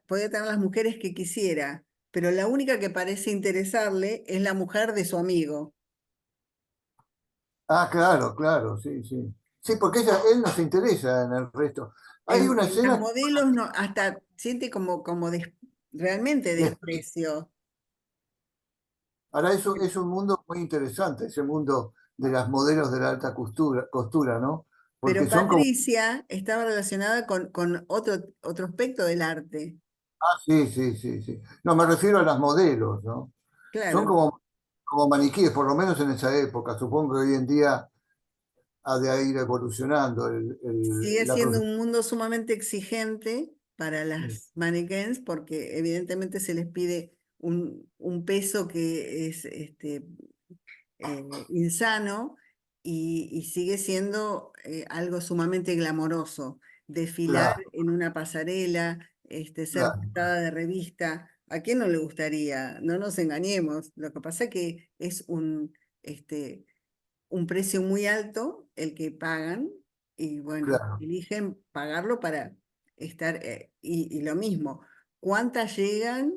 podía tener las mujeres que quisiera, pero la única que parece interesarle es la mujer de su amigo. Ah, claro, claro, sí, sí. Sí, porque él no se interesa en el resto. Hay una En las escena modelos no, hasta siente realmente de. desprecio. Ahora, eso es un mundo muy interesante, ese mundo de las modelos de la alta costura, ¿no? Pero Porque son como. Patricia estaba relacionada con otro aspecto del arte. Ah, sí, sí, sí, sí. No, me refiero a las modelos, ¿no? Son Claro. como maniquíes, por lo menos en esa época. Supongo que hoy en día ha de ir evolucionando Sigue la siendo profesión. un mundo sumamente exigente para las mannequins porque evidentemente se les pide un peso que es insano y sigue siendo algo sumamente glamoroso. Desfilar Claro, en una pasarela, ser claro, portada de revista. ¿A quién no le gustaría? No nos engañemos. Lo que pasa es que es un precio muy alto el que pagan y bueno, claro. eligen pagarlo para estar, y lo mismo, ¿cuántas llegan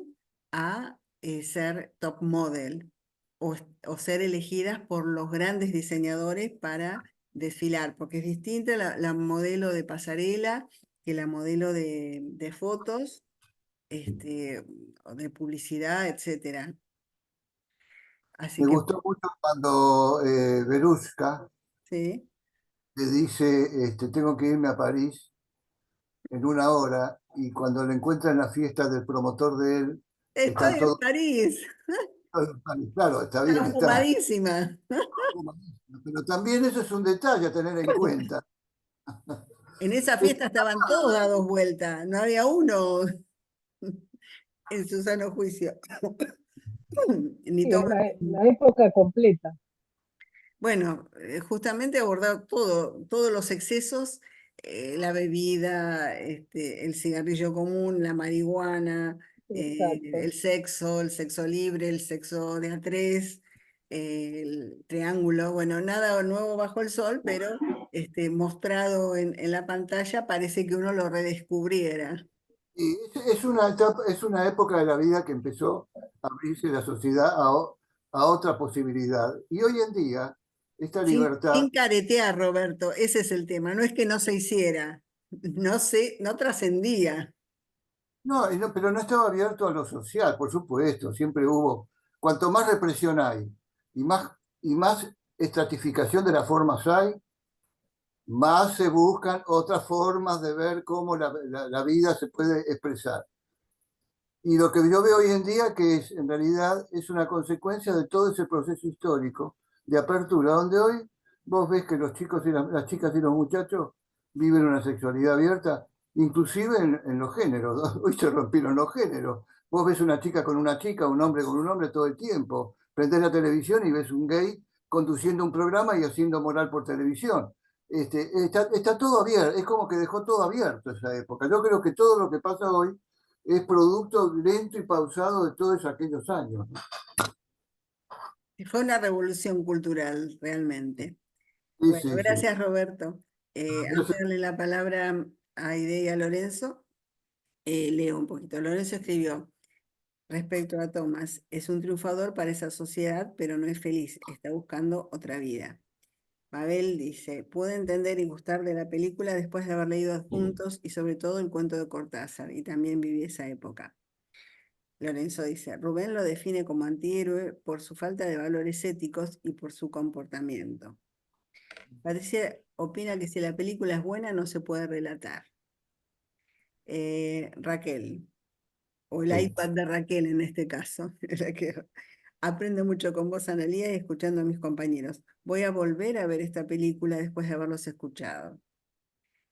a ser top model o ser elegidas por los grandes diseñadores para desfilar? Porque es distinta la modelo de pasarela que la modelo de fotos, o de publicidad, etcétera. Así Me que, gustó mucho cuando Verushka sí. le dice, tengo que irme a París en una hora, y cuando le encuentra en la fiesta del promotor de él, Estoy están en todos París. en París. Claro, está bien, Estaba está. fumadísima. Pero también eso es un detalle a tener en cuenta. En esa fiesta estaban todos dados vuelta, no había uno en su sano juicio. Ni Sí, es todo. la época completa. Bueno, justamente abordar todos los excesos, la bebida, el cigarrillo común, la marihuana, Exacto. el sexo libre, el sexo de a tres, el triángulo, bueno, nada nuevo bajo el sol, pero mostrado en la pantalla parece que uno lo redescubriera. Y es una etapa, es una época de la vida que empezó a abrirse la sociedad a otra posibilidad. Y hoy en día, esta libertad, Sin caretear, Roberto, ese es el tema. No es que no se hiciera, no trascendía. no, pero no estaba abierto a lo social, por supuesto, siempre hubo. Cuanto más represión hay y más estratificación de las formas hay, más se buscan otras formas de ver cómo la vida se puede expresar. Y lo que yo veo hoy en día, que en realidad es una consecuencia de todo ese proceso histórico, de apertura, donde hoy vos ves que los chicos y las chicas y los muchachos viven una sexualidad abierta, inclusive en los géneros. Hoy se rompieron los géneros. Vos ves una chica con una chica, un hombre con un hombre todo el tiempo. Prendés la televisión y ves un gay conduciendo un programa y haciendo moral por televisión. Está todo abierto, es como que dejó todo abierto esa época. Yo creo que todo lo que pasa hoy es producto lento y pausado de todos aquellos años. Fue una revolución cultural, realmente. Sí, Bueno, sí, sí. gracias, Roberto. Gracias. Antes de darle la palabra a Aide y a Lorenzo, leo un poquito. Lorenzo escribió, respecto a Thomas, es un triunfador para esa sociedad, pero no es feliz, está buscando otra vida. Mabel dice, pude entender y gustar de la película después de haber leído Adjuntos y sobre todo el cuento de Cortázar, y también viví esa época. Lorenzo dice, Rubén lo define como antihéroe por su falta de valores éticos y por su comportamiento. Patricia opina que si la película es buena no se puede relatar. Raquel, o el Sí. iPad de Raquel en este caso, la que aprendo mucho con vos, Analía, y escuchando a mis compañeros. Voy a volver a ver esta película después de haberlos escuchado.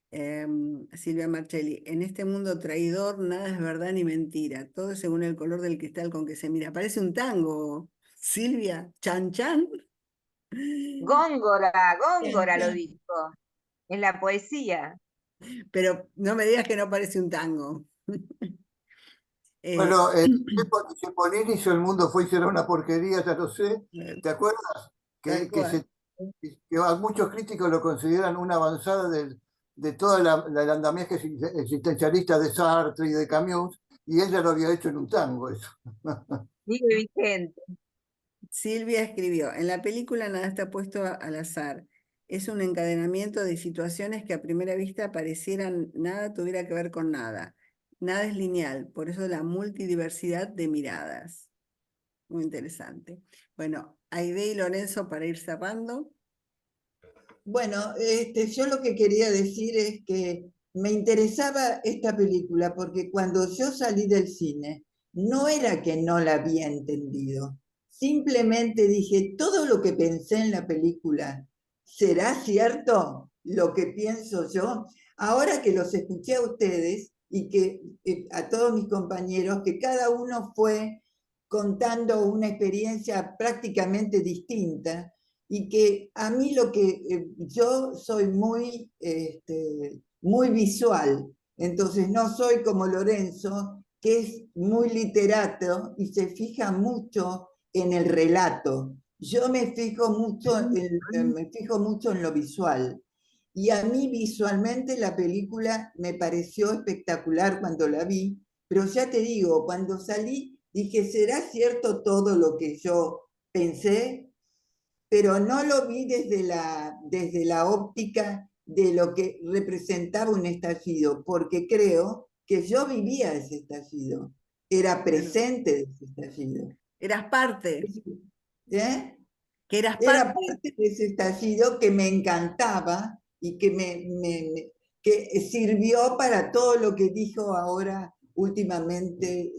Silvia Marcelli, en este mundo traidor nada es verdad ni mentira, todo es según el color del cristal con que se mira. Parece un tango, Silvia, chan chan. Góngora, Góngora Chan, lo chan. dijo, en la poesía. Pero no me digas que no parece un tango. Bueno, Cepolín hizo El mundo fue y será una porquería, ya lo sé. ¿Te acuerdas? Tal cual. Que a muchos críticos lo consideran una avanzada de toda el andamiaje existencialista de Sartre y de Camus, y él ya lo había hecho en un tango eso. Sigue vigente. Silvia escribió, en la película nada está puesto al azar. Es un encadenamiento de situaciones que a primera vista parecieran nada tuviera que ver con nada. Nada es lineal, por eso la multidiversidad de miradas. Muy interesante. Bueno, Aide y Lorenzo para ir cerrando. Bueno, yo lo que quería decir es que me interesaba esta película porque cuando yo salí del cine, no era que no la había entendido. Simplemente dije, todo lo que pensé en la película, ¿será cierto lo que pienso yo? Ahora que los escuché a ustedes y que a todos mis compañeros, que cada uno fue contando una experiencia prácticamente distinta, y que a mí lo que yo soy muy, muy visual, entonces no soy como Lorenzo, que es muy literato y se fija mucho en el relato. Yo me fijo mucho en lo visual. Y a mí visualmente la película me pareció espectacular cuando la vi, pero ya te digo, cuando salí dije, ¿será cierto todo lo que yo pensé? Pero no lo vi desde la óptica de lo que representaba un estallido, porque creo que yo vivía ese estallido, era presente de ese estallido. Eras parte. ¿Eh? Que eras Era parte. parte de ese estallido que me encantaba y que que sirvió para todo lo que dijo ahora últimamente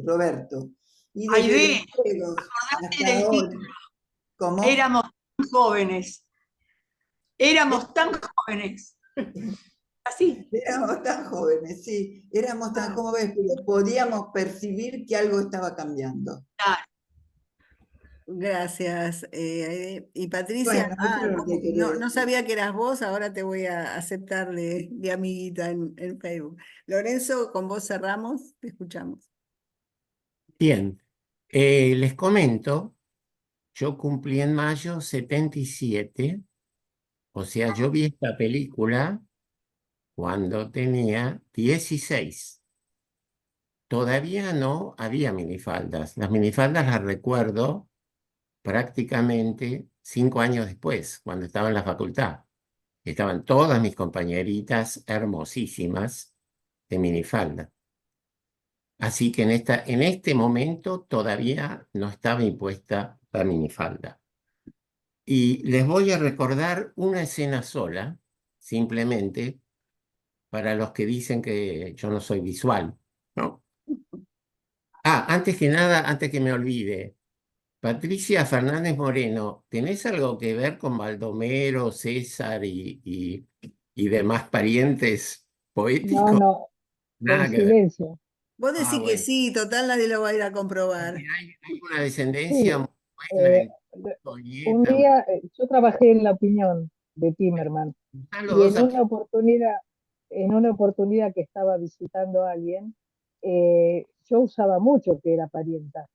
Roberto. Y desde Aide, los juegos acordate hasta del ahora. título. ¿Cómo? Éramos tan jóvenes. Éramos tan jóvenes. Así. Éramos tan jóvenes, sí, éramos tan jóvenes, pero podíamos percibir que algo estaba cambiando. Claro. Gracias. Aide. Y Patricia, Bueno, eso es lo que quería no decir. sabía que eras vos, ahora te voy a aceptar de amiguita en Facebook. Lorenzo, con vos cerramos, te escuchamos. Bien, les comento, yo cumplí en mayo 77, o sea, yo vi esta película cuando tenía 16. Todavía no había minifaldas. Las minifaldas las recuerdo prácticamente 5 años después, cuando estaba en la facultad. Estaban todas mis compañeritas hermosísimas de minifalda. Así que en este momento todavía no estaba impuesta la minifalda. Y les voy a recordar una escena sola, simplemente, para los que dicen que yo no soy visual, ¿no? Antes que nada, antes que me olvide, Patricia Fernández Moreno, ¿tenés algo que ver con Baldomero, César y demás parientes No, poéticos? no, Nada que ver. coincidencia. Vos Ah, decís que bueno. sí, total nadie lo va a ir a comprobar. Porque hay una descendencia Sí, muy buena eh, en un Julieta. día yo trabajé en La Opinión de Timerman Están los y dos en una oportunidad que estaba visitando a alguien, yo usaba mucho que era parienta.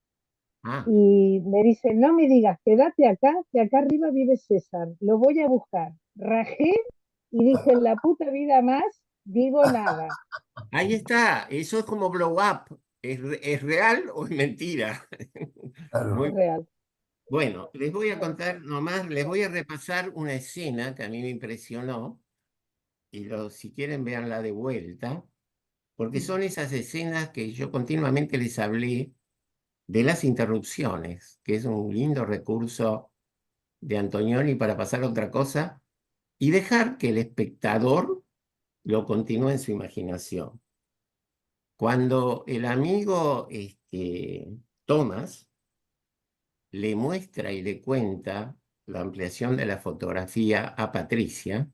Ah, Y me dice, no me digas, quédate acá, que acá arriba vive César, lo voy a buscar. Rajé y dije, en la puta vida más, digo nada. ahí está. Eso es como blow up. ¿Es real o es mentira? Muy Es real. bueno, les voy a contar nomás, les voy a repasar una escena que a mí me impresionó. Y si quieren, véanla de vuelta, porque son esas escenas que yo continuamente les hablé de las interrupciones, que es un lindo recurso de Antonioni para pasar a otra cosa y dejar que el espectador lo continúe en su imaginación. Cuando el amigo Thomas le muestra y le cuenta la ampliación de la fotografía a Patricia,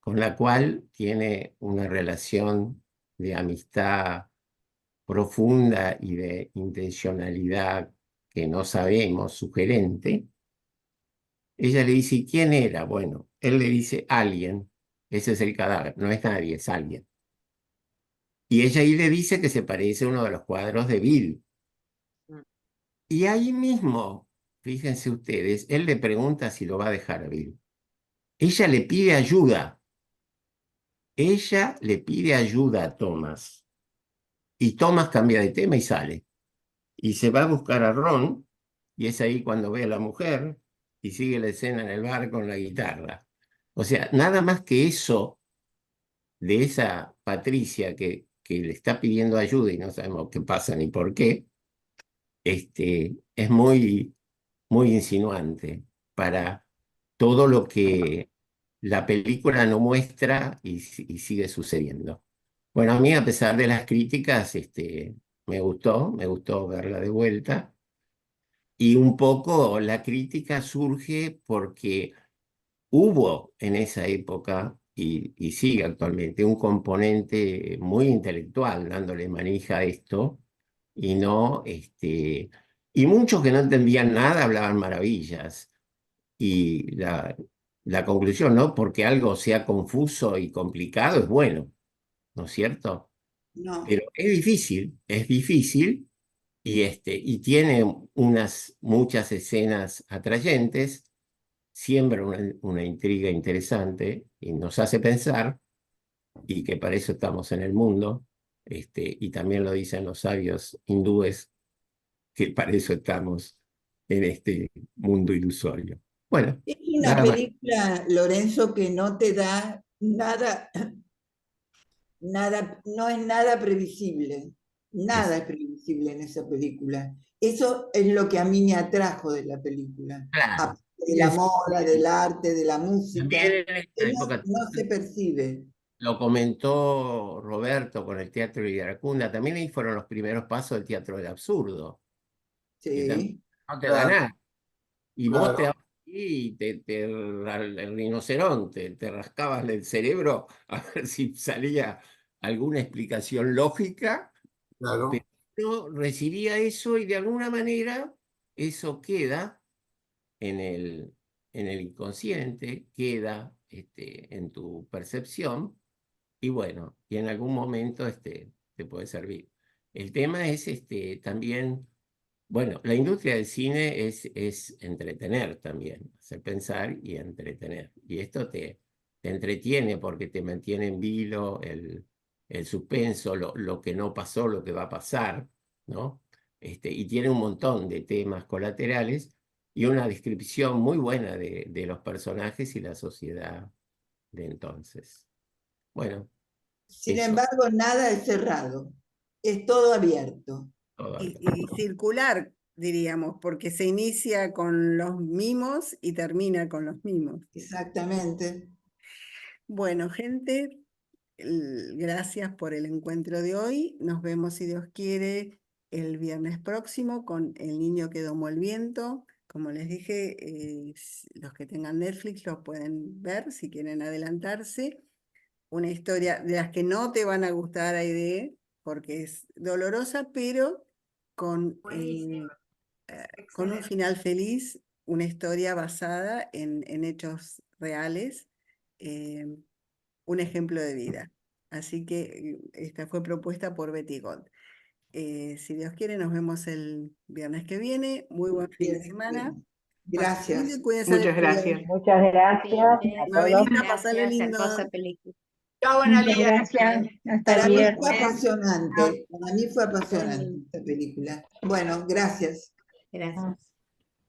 con la cual tiene una relación de amistad profunda y de intencionalidad que no sabemos, sugerente, ella le dice, ¿y quién era? Bueno, él le dice, alguien, ese es el cadáver, no es nadie, es alguien. Y ella ahí le dice que se parece a uno de los cuadros de Bill. Y ahí mismo, fíjense ustedes, él le pregunta si lo va a dejar a Bill. Ella le pide ayuda. Ella le pide ayuda a Thomas. Y Thomas cambia de tema y sale. Y se va a buscar a Ron, y es ahí cuando ve a la mujer, y sigue la escena en el bar con la guitarra. O sea, nada más que eso de esa Patricia que le está pidiendo ayuda y no sabemos qué pasa ni por qué, es muy, muy insinuante para todo lo que la película no muestra y sigue sucediendo. Bueno, a mí, a pesar de las críticas, me gustó verla de vuelta. Y un poco la crítica surge porque hubo en esa época y sigue actualmente un componente muy intelectual dándole manija a esto y no, y muchos que no entendían nada hablaban maravillas. Y la conclusión, ¿no? Porque algo sea confuso y complicado es bueno, ¿no es cierto? No. Pero es difícil y tiene muchas escenas atrayentes, siembra una intriga interesante y nos hace pensar, y que para eso estamos en el mundo, y también lo dicen los sabios hindúes, que para eso estamos en este mundo ilusorio. Bueno, Es una nada más. película, Lorenzo, que no te da nada, nada, no es nada previsible. Nada Es, es previsible en esa película. Eso es lo que a mí me atrajo de la película. claro, Aparte de la moda, del arte, de la música, también en que esta época no se percibe. lo comentó Roberto con el Teatro de Iracunda, también ahí fueron los primeros pasos del teatro del absurdo, que también Sí. no te da Claro, nada. Y vos claro. te y el rinoceronte, te rascabas el cerebro a ver si salía alguna explicación lógica, Claro. pero recibía eso y de alguna manera eso queda en el inconsciente, queda en tu percepción y bueno, y en algún momento te puede servir. El tema es también, bueno, la industria del cine es entretener también, hacer pensar y entretener. Y esto te entretiene porque te mantiene en vilo el suspenso, lo que no pasó, lo que va a pasar, ¿no? Y tiene un montón de temas colaterales y una descripción muy buena de los personajes y la sociedad de entonces. Bueno, Sin eso. embargo, nada es cerrado. Es todo abierto. Y circular, diríamos, porque se inicia con los mimos y termina con los mimos. Exactamente. Bueno, gente, gracias por el encuentro de hoy. Nos vemos, si Dios quiere, el viernes próximo con El niño que domó el viento. Como les dije, los que tengan Netflix lo pueden ver si quieren adelantarse. Una historia de las que no te van a gustar, Aide, porque es dolorosa, pero con un final feliz, una historia basada en hechos reales, un ejemplo de vida. Así que esta fue propuesta por Betty Gold. Si Dios quiere, nos vemos el viernes que viene. Muy buen fin de semana. Gracias. Muchas gracias. Muchas gracias a todos. Mabelita, pasale lindo. Hermosa película. Chao, Muchas Analia. gracias. Hasta Para el mí fue viernes. apasionante. Para mí fue apasionante esta película. Bueno, gracias. Gracias.